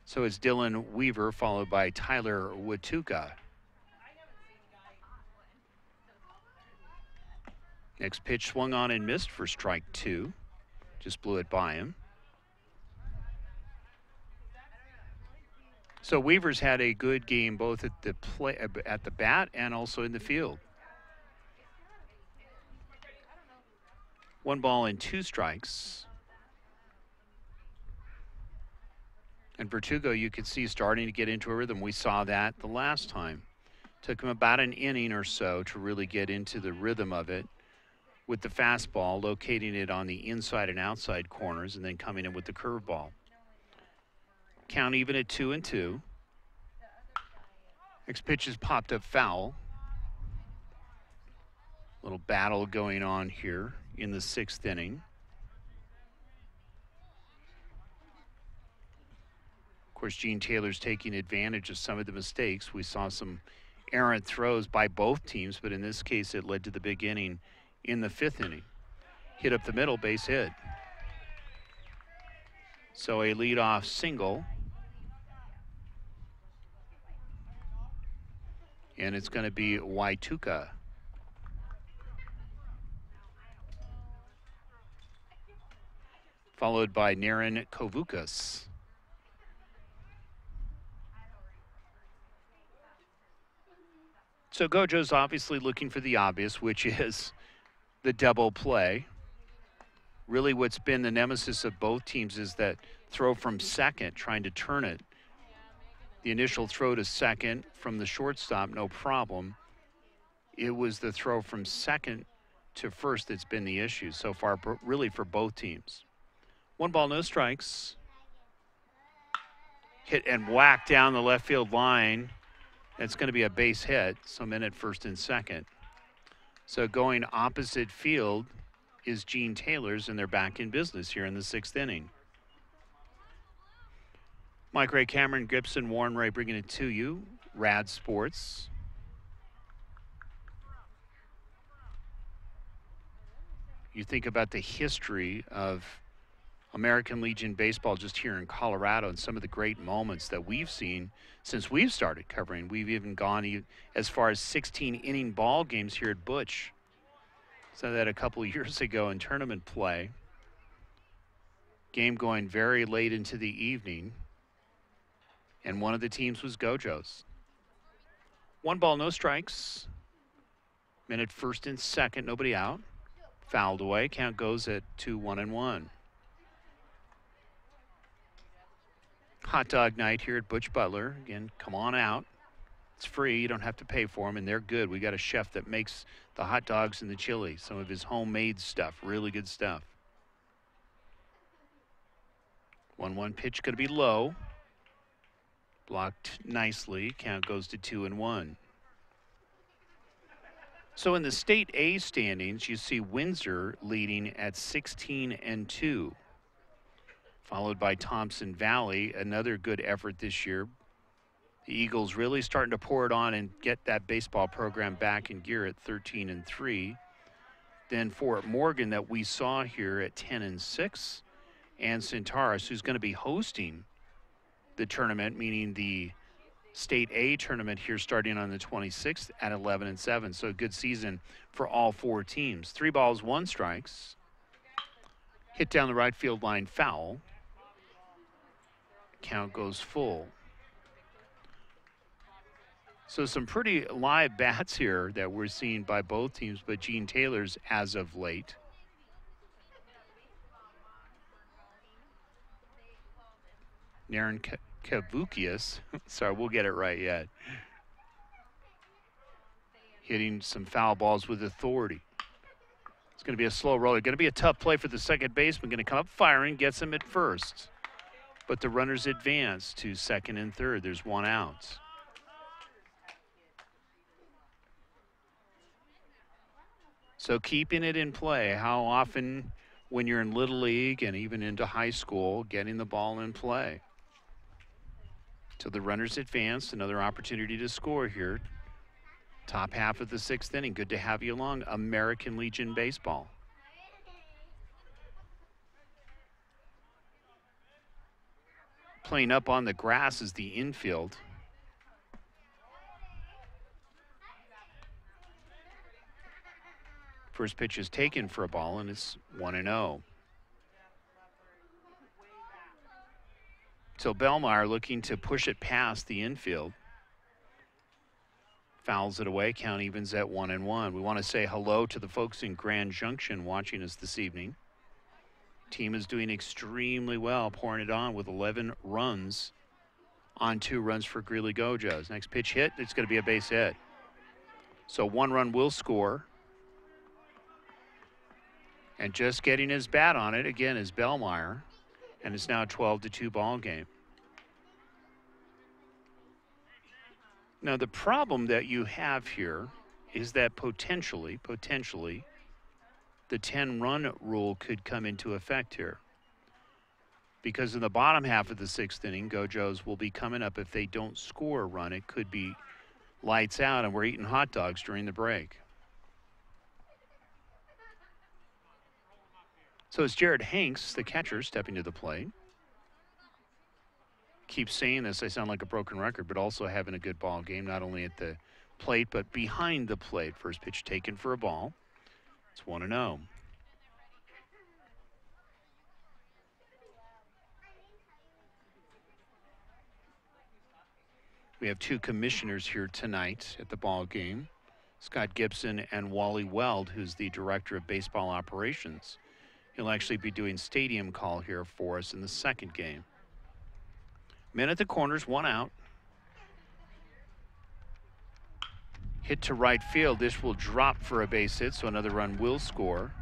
So it's Dylan Weaver followed by Tyler Watuka. Next pitch swung on and missed for strike 2. Just blew it by him. So Weaver's had a good game both at the bat and also in the field. 1 ball and 2 strikes. And Vertugo, you could see starting to get into a rhythm. We saw that the last time. Took him about an inning or so to really get into the rhythm of it with the fastball, locating it on the inside and outside corners, and then coming in with the curveball. Count even at 2-2. Next pitch is popped up foul. Little battle going on here in the 6th inning. Of course, Gene Taylor's taking advantage of some of the mistakes. We saw some errant throws by both teams, but in this case, it led to the big inning in the 5th inning. Hit up the middle, base hit. So a leadoff single. And it's going to be Watuka. Followed by Naren Kovukas. So Gojo's obviously looking for the obvious, which is the double play. Really what's been the nemesis of both teams is that throw from second, trying to turn it. The initial throw to second from the shortstop, no problem. It was the throw from second to first that's been the issue so far, really for both teams. 1 ball, no strikes. Hit and whack down the left field line. That's going to be a base hit, so men at first and second. So going opposite field is Gene Taylor's, and they're back in business here in the 6th inning. Mike Ray, Cameron Gibson, Warren Ray bringing it to you. Rad Sports. You think about the history of American Legion Baseball just here in Colorado and some of the great moments that we've seen since we've started covering. We've even gone as far as 16-inning ball games here at Butch. So that a couple of years ago in tournament play. Game going very late into the evening. And one of the teams was Gojos. 1 ball, no strikes. Men at first and second, nobody out. Fouled away. Count goes at 2-1-1. Hot dog night here at Butch Butler. Again, come on out. It's free. You don't have to pay for them, and they're good. We got a chef that makes the hot dogs and the chili. Some of his homemade stuff. Really good stuff. 1-1 pitch going to be low. Blocked nicely. Count goes to 2-1. So in the State A standings, you see Windsor leading at 16-2. Followed by Thompson Valley, another good effort this year. The Eagles really starting to pour it on and get that baseball program back in gear at 13-3. than Fort Morgan that we saw here at 10-6, and Centaurus, who's going to be hosting the tournament, meaning the State A tournament here starting on the 26th at 11-7. So a good season for all four teams. 3 balls, 1 strikes. Hit down the right field line, foul. Count goes full. So some pretty live bats here that we're seeing by both teams, but Gene Taylor's as of late. Naren Kavukius, sorry, we'll get it right yet. Hitting some foul balls with authority. It's going to be a slow roller. Going to be a tough play for the second baseman. Going to come up firing, gets him at first. But the runners advance to second and third. There's 1 out. So keeping it in play. How often when you're in Little League and even into high school, getting the ball in play. So the runners advance. Another opportunity to score here. Top half of the 6th inning. Good to have you along. American Legion Baseball. Playing up on the grass is the infield. First pitch is taken for a ball, and it's 1-0. So Bellmeyer looking to push it past the infield. Fouls it away. Count evens at 1-1. We want to say hello to the folks in Grand Junction watching us this evening. Team is doing extremely well, pouring it on with 11 runs on 2 runs for Greeley Gojos. Next pitch hit, it's going to be a base hit. So 1 run will score. And just getting his bat on it again is Bellmeyer, and it's now a 12-2 ball game. Now the problem that you have here is that potentially, the 10-run rule could come into effect here. Because in the bottom half of the 6th inning, Gojos will be coming up. If they don't score a run, it could be lights out, and we're eating hot dogs during the break. So it's Jared Hanks, the catcher, stepping to the plate. Keep saying this, I sound like a broken record, but also having a good ball game, not only at the plate, but behind the plate. First pitch taken for a ball. It's 1-0. We have 2 commissioners here tonight at the ball game. Scott Gibson and Wally Weld, who's the director of baseball operations. He'll actually be doing stadium call here for us in the second game. Men at the corners, 1 out. Hit to right field. This will drop for a base hit, so another run will score.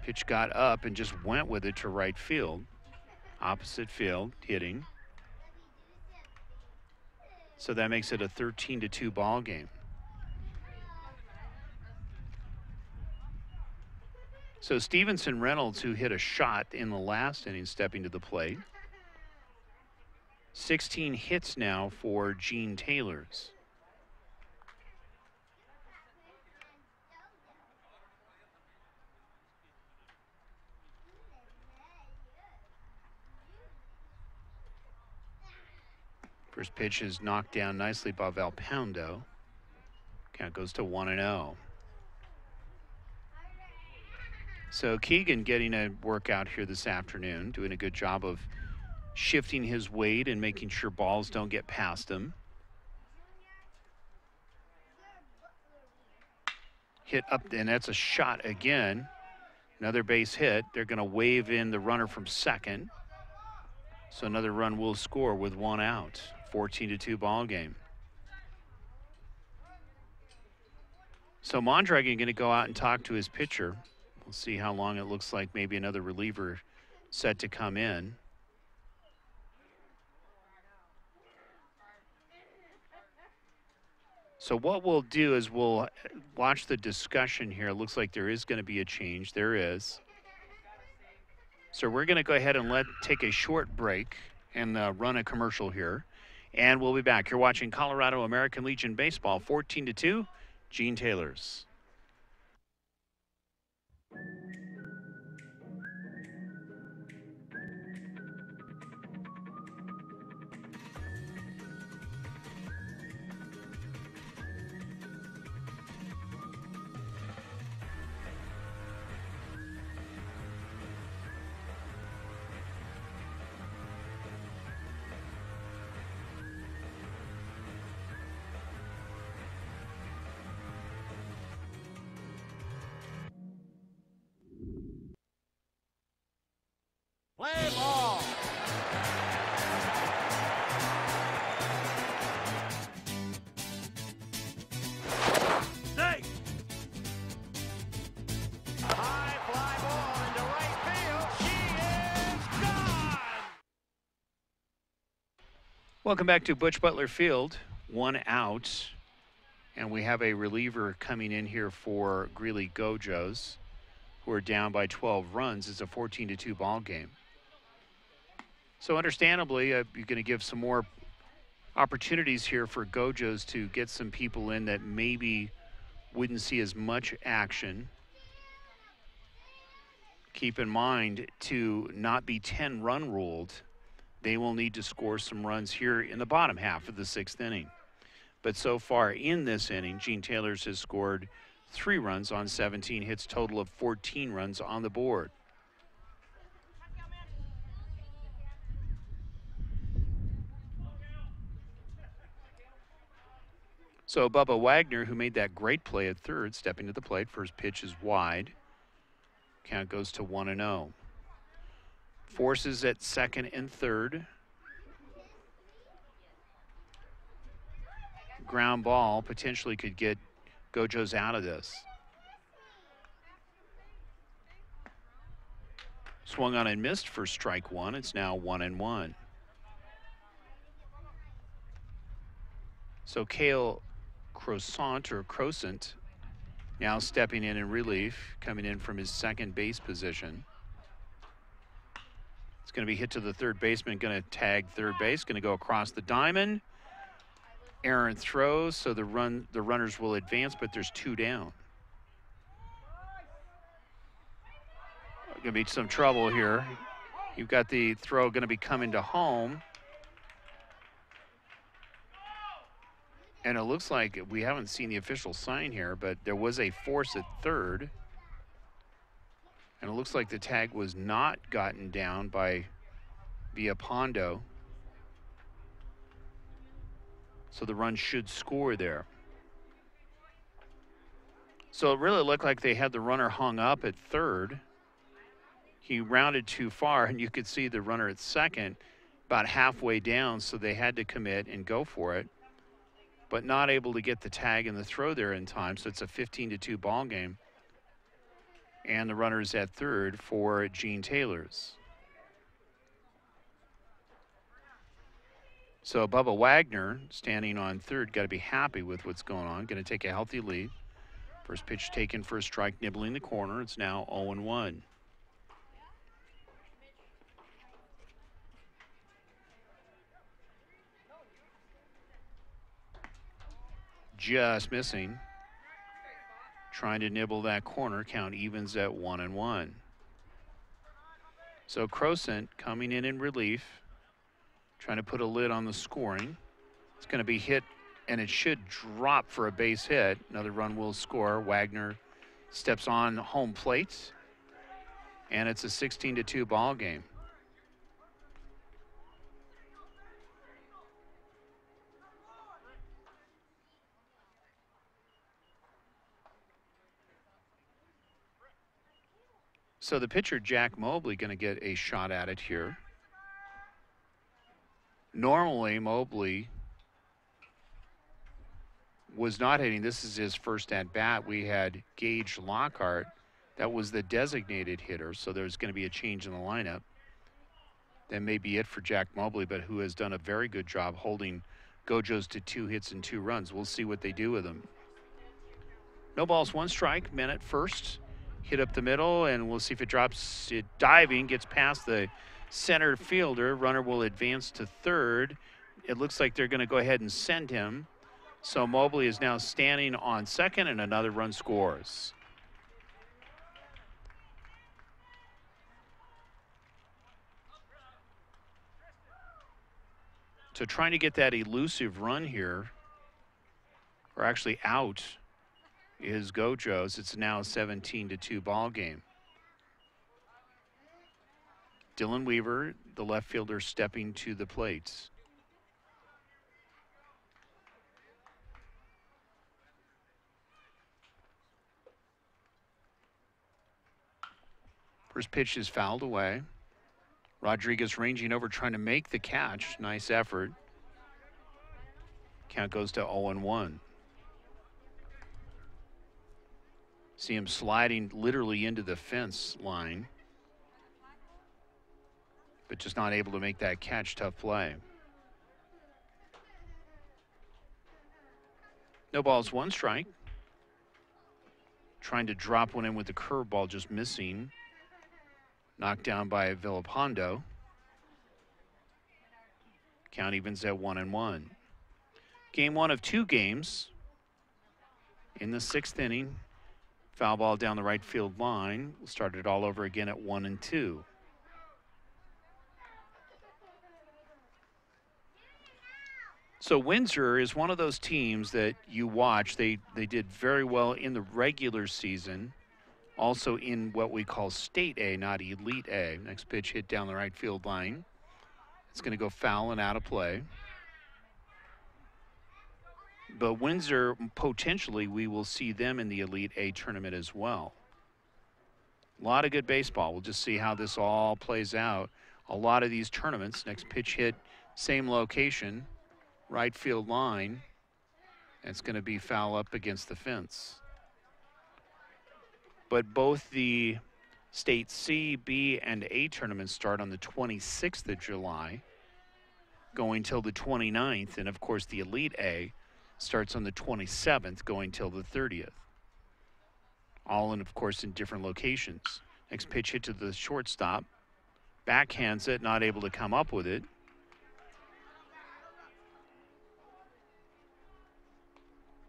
Pitch got up and just went with it to right field. Opposite field, hitting. So that makes it a 13-2 ball game. So Stevenson Reynolds, who hit a shot in the last inning, stepping to the plate. 16 hits now for Gene Taylor's. First pitch is knocked down nicely by Valpondo. Count goes to 1-0. So Keegan getting a workout here this afternoon, doing a good job of shifting his weight and making sure balls don't get past him. Hit up, and that's a shot again. Another base hit. They're going to wave in the runner from second. So another run will score with 1 out. 14-2 ball game. So Mondragon going to go out and talk to his pitcher. We'll see how long it looks like. Maybe another reliever set to come in. So what we'll do is we'll watch the discussion here. It looks like there is going to be a change. There is. So we're going to go ahead and take a short break and run a commercial here. And we'll be back. You're watching Colorado American Legion Baseball, 14-2, Gene Taylor's. Play ball. Safe. High fly ball into right field. She is gone. Welcome back to Butch Butler Field. 1 out. And we have a reliever coming in here for Greeley Gojos, who are down by 12 runs. It's a 14-2 ball game. So understandably, you're going to give some more opportunities here for Gojos to get some people in that maybe wouldn't see as much action. Keep in mind, to not be 10-run ruled, they will need to score some runs here in the bottom half of the 6th inning. But so far in this inning, Gene Taylor's has scored 3 runs on 17 hits, total of 14 runs on the board. So Bubba Wagner, who made that great play at third, stepping to the plate. First pitch is wide. Count goes to 1-0. Forces at second and third. Ground ball potentially could get Gojos out of this. Swung on and missed for strike 1. It's now 1-1. So Cale Crosant now stepping in relief, coming in from his second base position. It's going to be hit to the third baseman, going to tag third base, going to go across the diamond. Errant throws, so the runners will advance, but there's 2 down. Going to be some trouble here. You've got the throw going to be coming to home. And it looks like we haven't seen the official sign here, but there was a force at third. And it looks like the tag was not gotten down by Villalpando. So the run should score there. So it really looked like they had the runner hung up at third. He rounded too far, and you could see the runner at second about halfway down, so they had to commit and go for it, but not able to get the tag and the throw there in time. So it's a 15-2 ball game. And the runner's at third for Gene Taylor's. So Bubba Wagner, standing on third, got to be happy with what's going on. Going to take a healthy lead. First pitch taken for a strike, nibbling the corner. It's now 0-1. Just missing. Trying to nibble that corner. Count evens at 1-1. So Crosant coming in relief, trying to put a lid on the scoring. It's going to be hit, and it should drop for a base hit. Another run will score. Wagner steps on home plate, and it's a 16-2 ball game. So the pitcher, Jack Mobley, going to get a shot at it here. Normally, Mobley was not hitting. This is his first at-bat. We had Gage Lockhart. That was the designated hitter, so there's going to be a change in the lineup. That may be it for Jack Mobley, but who has done a very good job holding Gojos to 2 hits and 2 runs. We'll see what they do with him. No balls, 1 strike. Men at first. Hit up the middle, and we'll see if it drops it diving, gets past the center fielder. Runner will advance to third. It looks like they're going to go ahead and send him. So Mobley is now standing on second, and another run scores. So trying to get that elusive run here, or actually out, is Gojos. It's now a 17-2 ball game. Dylan Weaver, the left fielder, stepping to the plate. First pitch is fouled away. Rodriguez ranging over, trying to make the catch. Nice effort. Count goes to 0-1. See him sliding literally into the fence line, but just not able to make that catch. Tough play. No balls, one strike. Trying to drop one in with the curveball, just missing. Knocked down by Villapando. Count evens at 1-1. Game one of 2 games. In the 6th inning, foul ball down the right field line. We'll start it all over again at 1-2. So Windsor is one of those teams that you watch. They did very well in the regular season. Also in what we call State A, not Elite A. Next pitch hit down the right field line. It's going to go foul and out of play. But Windsor, potentially, we will see them in the Elite A tournament as well. A lot of good baseball. We'll just see how this all plays out. A lot of these tournaments, next pitch hit, same location, right field line. It's going to be foul up against the fence. But both the State C, B, and A tournaments start on the 26th of July, going till the 29th. And, of course, the Elite A starts on the 27th, going till the 30th. All in, of course, in different locations. Next pitch hit to the shortstop. Backhands it, not able to come up with it.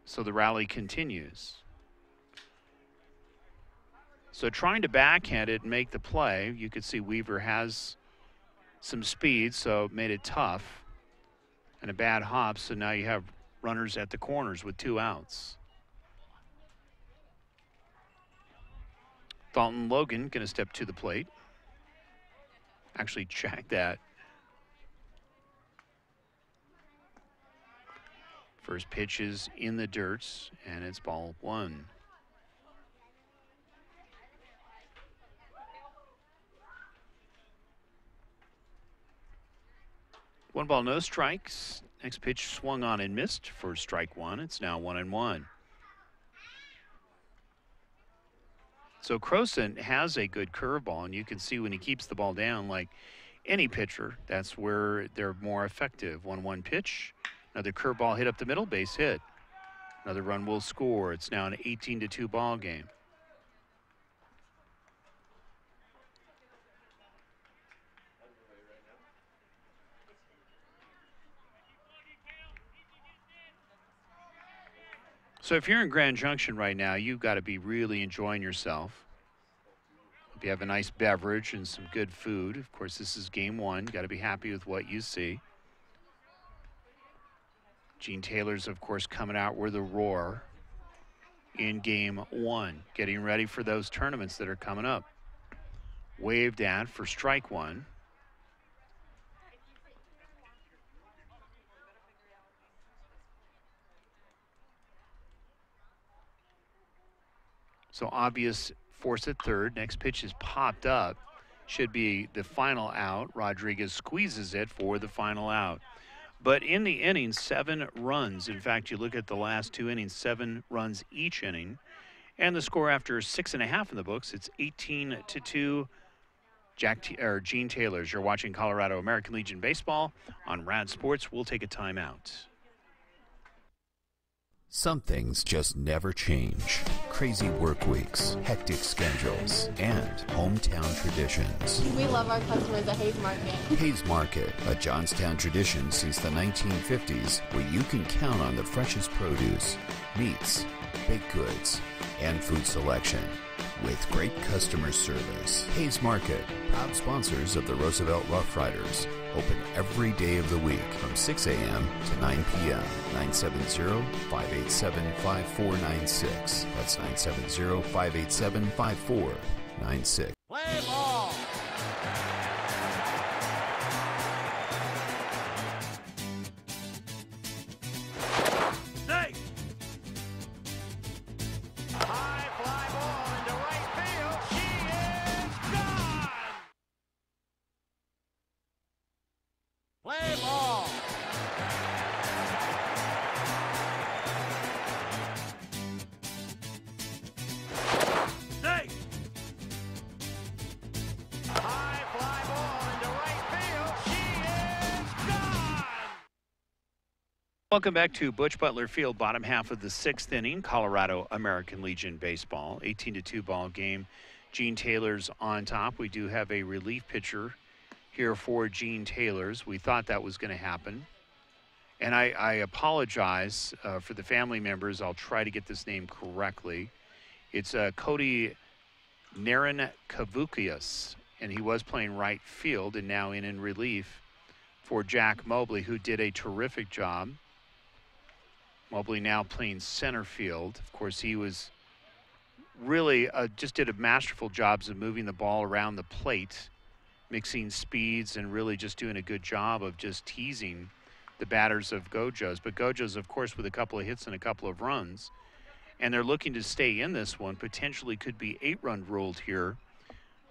So the rally continues. So trying to backhand it and make the play. You could see Weaver has some speed, so it made it tough. And a bad hop, so now you have runners at the corners with 2 outs. Thornton Logan going to step to the plate. Actually check that. First pitch is in the dirt, and it's ball 1. One ball, no strikes. Next pitch swung on and missed for strike 1. It's now 1-1. So Croson has a good curveball, and you can see when he keeps the ball down, like any pitcher, that's where they're more effective. 1-1 pitch. Another curveball hit up the middle, base hit. Another run will score. It's now an 18-2 ball game. So if you're in Grand Junction right now, you've got to be really enjoying yourself. If you have a nice beverage and some good food, of course, this is game 1. Got to be happy with what you see. Gene Taylor's, of course, coming out with a roar in game 1, getting ready for those tournaments that are coming up. Waved at for strike 1. So obvious force at third. Next pitch is popped up. Should be the final out. Rodriguez squeezes it for the final out. But in the inning, 7 runs. In fact, you look at the last 2 innings, 7 runs each inning. And the score after 6.5 in the books, it's 18-2. Gene Taylor's. You're watching Colorado American Legion Baseball on Rad Sports. We'll take a timeout. Some things just never change. Crazy work weeks, hectic schedules, and hometown traditions. We love our customers at Hayes Market. Hayes Market, a Johnstown tradition since the 1950s, where you can count on the freshest produce, meats, baked goods, and food selection. With great customer service. Hayes Market, proud sponsors of the Roosevelt Rough Riders. Open every day of the week from 6 a.m. to 9 p.m. 970-587-5496. That's 970-587-5496. Play ball. Safe. High fly ball into right field. She is gone. Play ball. Safe. High fly ball into right field. She is gone. Welcome back to Butch Butler Field, bottom half of the sixth inning, Colorado American Legion baseball, 18-2 ball game. Gene Taylor's on top. We do have a relief pitcher here for Gene Taylor's. We thought that was going to happen. And I apologize for the family members. I'll try to get this name correctly. It's Cody Narankavukius, and he was playing right field and now in relief for Jack Mobley, who did a terrific job. Mobley now playing center field. Of course, he was really just did a masterful job of moving the ball around the plate, mixing speeds, and really just doing a good job of just teasing the batters of Gojos. But Gojos, of course, with a couple of hits and a couple of runs, and they're looking to stay in this one. Potentially could be 8-run ruled here,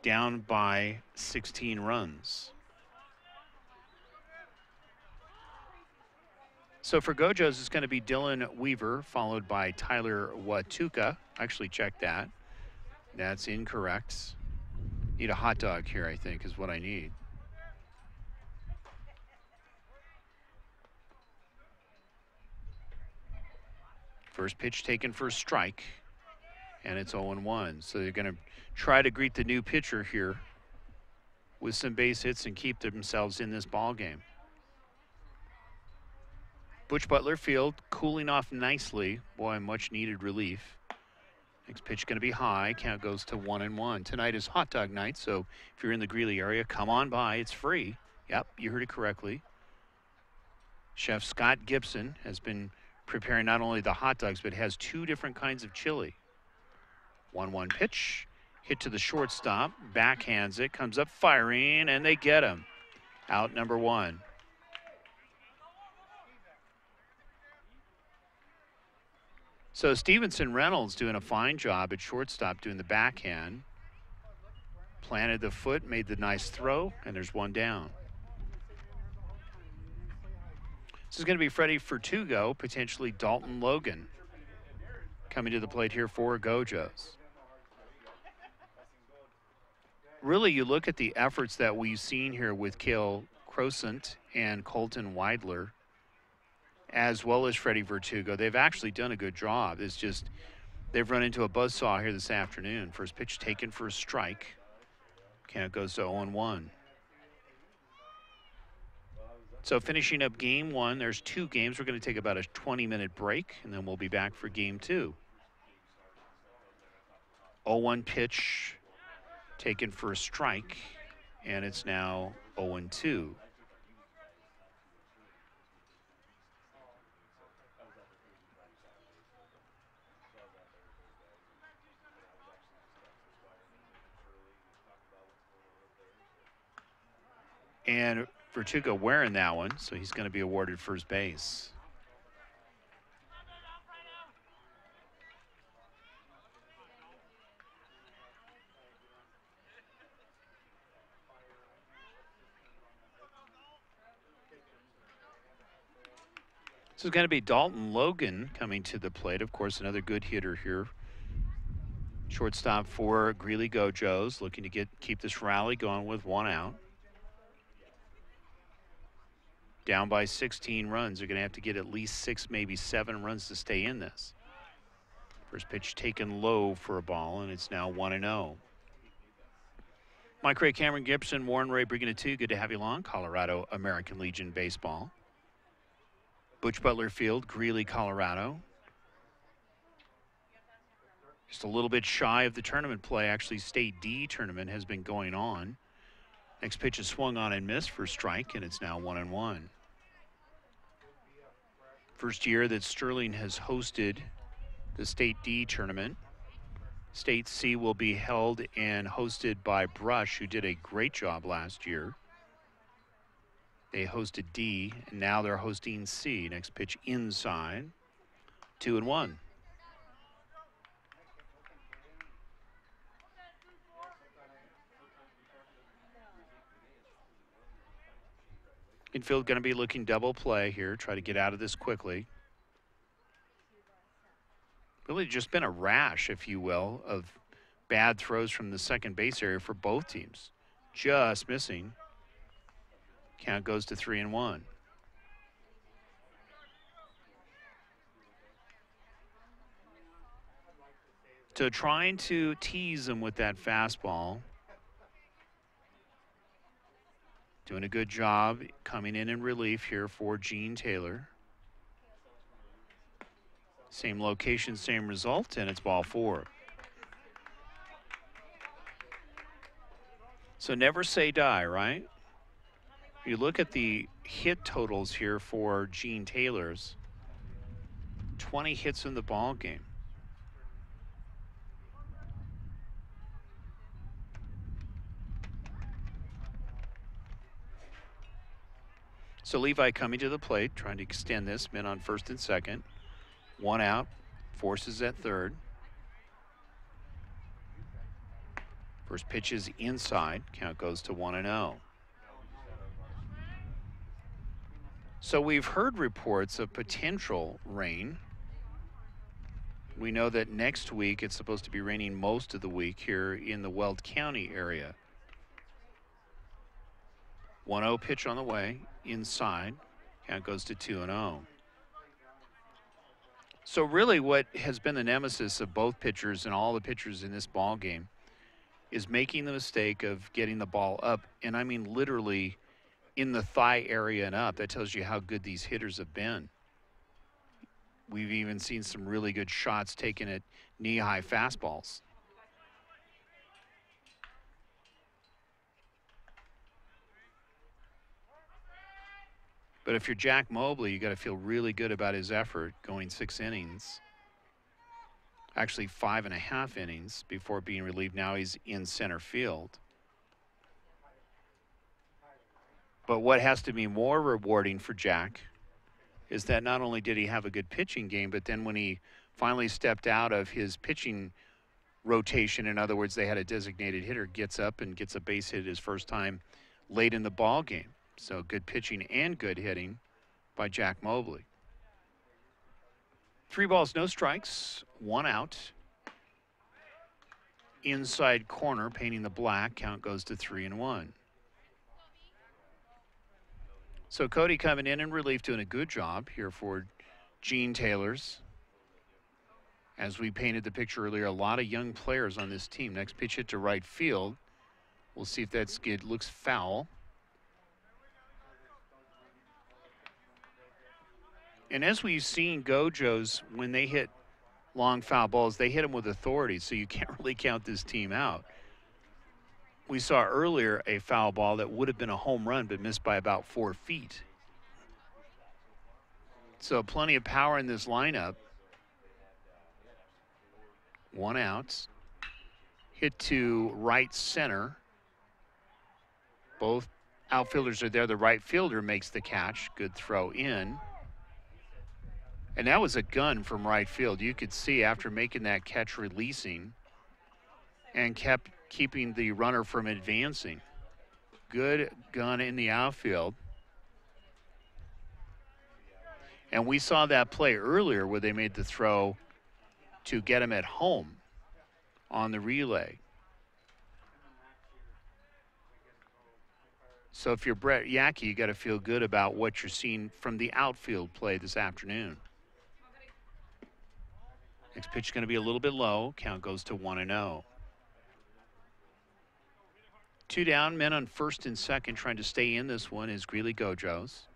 down by 16 runs. So for Gojos, it's going to be Dylan Weaver, followed by Tyler Watuka. Actually, check that. That's incorrect. Need a hot dog here, I think, is what I need. First pitch taken for a strike, and it's 0-1. So they're going to try to greet the new pitcher here with some base hits and keep themselves in this ball game. Butch Butler Field cooling off nicely. Boy, much needed relief. Next pitch going to be high. Count goes to 1-1. Tonight is hot dog night, so if you're in the Greeley area, come on by. It's free. Yep, you heard it correctly. Chef Scott Gibson has been preparing not only the hot dogs, but has 2 different kinds of chili. 1-1 pitch. Hit to the shortstop. Backhands it. Comes up firing, and they get him. Out number 1. So Stevenson Reynolds doing a fine job at shortstop, doing the backhand. Planted the foot, made the nice throw, and there's 1 down. This is going to be Freddie Vertugo, potentially Dalton Logan, coming to the plate here for Gojos. Really, you look at the efforts that we've seen here with Cale Crosant and Colton Weidler, as well as Freddie Vertugo. They've actually done a good job. It's just they've run into a buzzsaw here this afternoon. First pitch taken for a strike. Count goes to 0-1. So finishing up game 1, there's 2 games. We're going to take about a 20-minute break, and then we'll be back for game 2. 0-1 pitch taken for a strike, and it's now 0-2. And Vertugo wearing that one, so he's going to be awarded first base. So it's going to be Dalton Logan coming to the plate. Of course, another good hitter here. Shortstop for Greeley Gojos, looking to keep this rally going with 1 out. Down by 16 runs. They're going to have to get at least 6, maybe 7 runs to stay in this. First pitch taken low for a ball, and it's now 1-0. Mike Ray, Cameron Gibson, Warren Ray bringing it to you. Good to have you along. Colorado American Legion Baseball. Butch Butler Field, Greeley, Colorado. Just a little bit shy of the tournament play. Actually, State D tournament has been going on. Next pitch is swung on and missed for strike, and it's now 1-1. First year that Sterling has hosted the State D tournament. State C will be held and hosted by Brush, who did a great job last year. They hosted D, and now they're hosting C. Next pitch inside, 2-1. Infield going to be looking double play here, try to get out of this quickly. Really just been a rash, if you will, of bad throws from the second base area for both teams. Just missing. Count goes to 3-1. So trying to tease him with that fastball. Doing a good job coming in relief here for Gene Taylor. Same location, same result, and it's ball 4. So never say die, right? You look at the hit totals here for Gene Taylor's. 20 hits in the ball game. So Levi coming to the plate, trying to extend this. Men on first and second. One out, forces at third. First pitch is inside. Count goes to 1-0. So we've heard reports of potential rain. We know that next week it's supposed to be raining most of the week here in the Weld County area. 1-0 pitch on the way, inside. Count goes to 2-0. So really what has been the nemesis of both pitchers and all the pitchers in this ball game is making the mistake of getting the ball up, and I mean literally in the thigh area and up. That tells you how good these hitters have been. We've even seen some really good shots taken at knee-high fastballs. But if you're Jack Mobley, you got to feel really good about his effort going 6 innings. Actually 5.5 innings before being relieved. Now he's in center field. But what has to be more rewarding for Jack is that not only did he have a good pitching game, but then when he finally stepped out of his pitching rotation, in other words, they had a designated hitter, gets up and gets a base hit his first time late in the ball game. So good pitching and good hitting by Jack Mobley. 3 balls, no strikes, 1 out. Inside corner, painting the black. Count goes to 3-1. So Cody coming in relief, doing a good job here for Gene Taylor's. As we painted the picture earlier, a lot of young players on this team. Next pitch hit to right field. We'll see if that skid looks foul. And as we've seen Gojos, when they hit long foul balls, they hit them with authority, so you can't really count this team out. We saw earlier a foul ball that would have been a home run, but missed by about 4 feet. So plenty of power in this lineup. 1 out. Hit to right center. Both outfielders are there. The right fielder makes the catch. Good throw in. And that was a gun from right field. You could see after making that catch, releasing and kept keeping the runner from advancing. Good gun in the outfield. And we saw that play earlier where they made the throw to get him at home on the relay. So if you're Brett Yackey, you got to feel good about what you're seeing from the outfield play this afternoon. Next pitch is going to be a little bit low. Count goes to 1-0. 2 down, men on first and second trying to stay in this one is Greeley Gojos.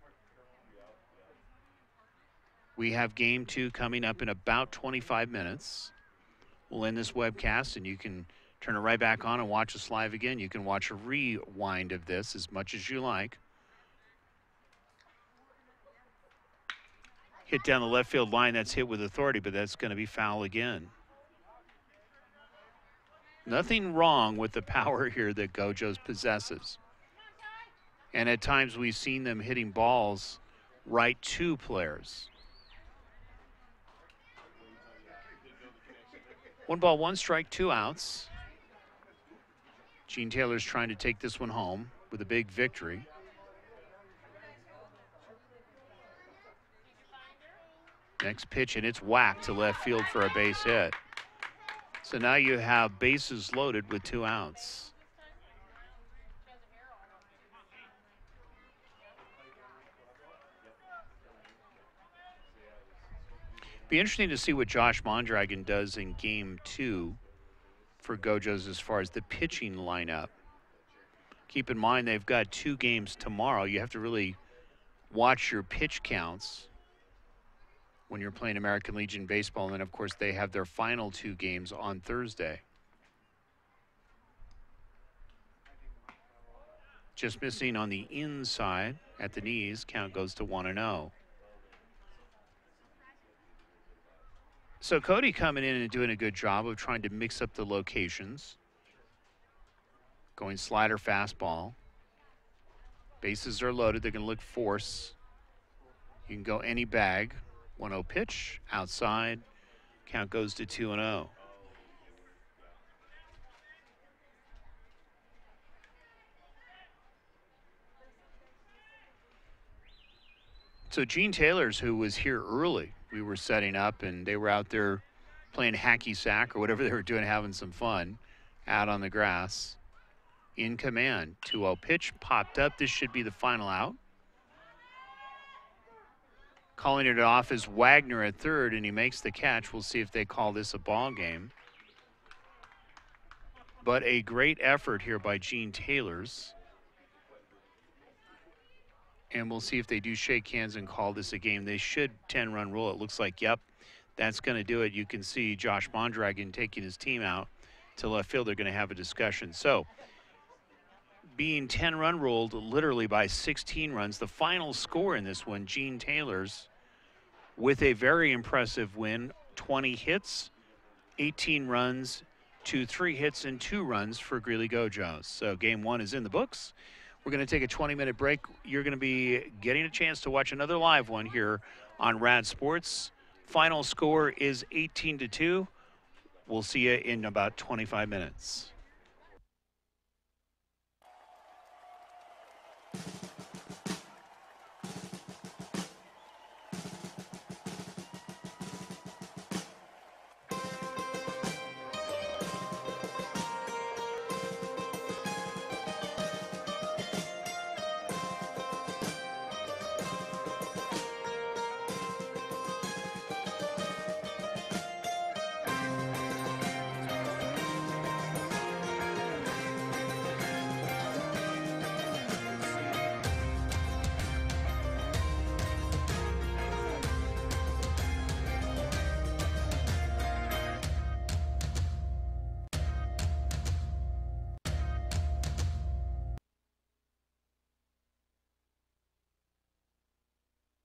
We have game 2 coming up in about 25 minutes. We'll end this webcast and you can Turn it right back on and watch us live again. You can watch a rewind of this as much as you like. Hit down the left field line. That's hit with authority, but that's going to be foul again. Nothing wrong with the power here that Gojos possesses. And at times we've seen them hitting balls right to players. 1 ball, 1 strike, 2 outs. Gene Taylor's trying to take this one home with a big victory. Next pitch, and it's whacked to left field for a base hit. So now you have bases loaded with 2 outs. Be interesting to see what Josh Mondragon does in game 2 for Gojos as far as the pitching lineup. Keep in mind they've got 2 games tomorrow. You have to really watch your pitch counts when you're playing American Legion baseball. And then, of course, they have their final 2 games on Thursday. Just missing on the inside at the knees. Count goes to 1-0. So Cody coming in and doing a good job of trying to mix up the locations. Going slider, fastball. Bases are loaded. They're going to look force. You can go any bag. 1-0 pitch, outside. Count goes to 2-0. So Gene Taylor's, who was here early, we were setting up, and they were out there playing hacky sack or whatever they were doing, having some fun out on the grass. In command, 2-0 pitch popped up. This should be the final out. Calling it off is Wagner at third, and he makes the catch. We'll see if they call this a ball game. But a great effort here by Gene Taylor's. And we'll see if they do shake hands and call this a game. They should 10-run rule. It looks like, yep, that's going to do it. You can see Josh Mondragon taking his team out to left field. They're going to have a discussion. So, being 10-run ruled literally by 16 runs, the final score in this one, Gene Taylor's, with a very impressive win, 20 hits, 18 runs, 3 hits, and 2 runs for Greeley Gojos. So game 1 is in the books. We're going to take a 20-minute break. You're going to be getting a chance to watch another live one here on Rad Sports. Final score is 18-2. We'll see you in about 25 minutes.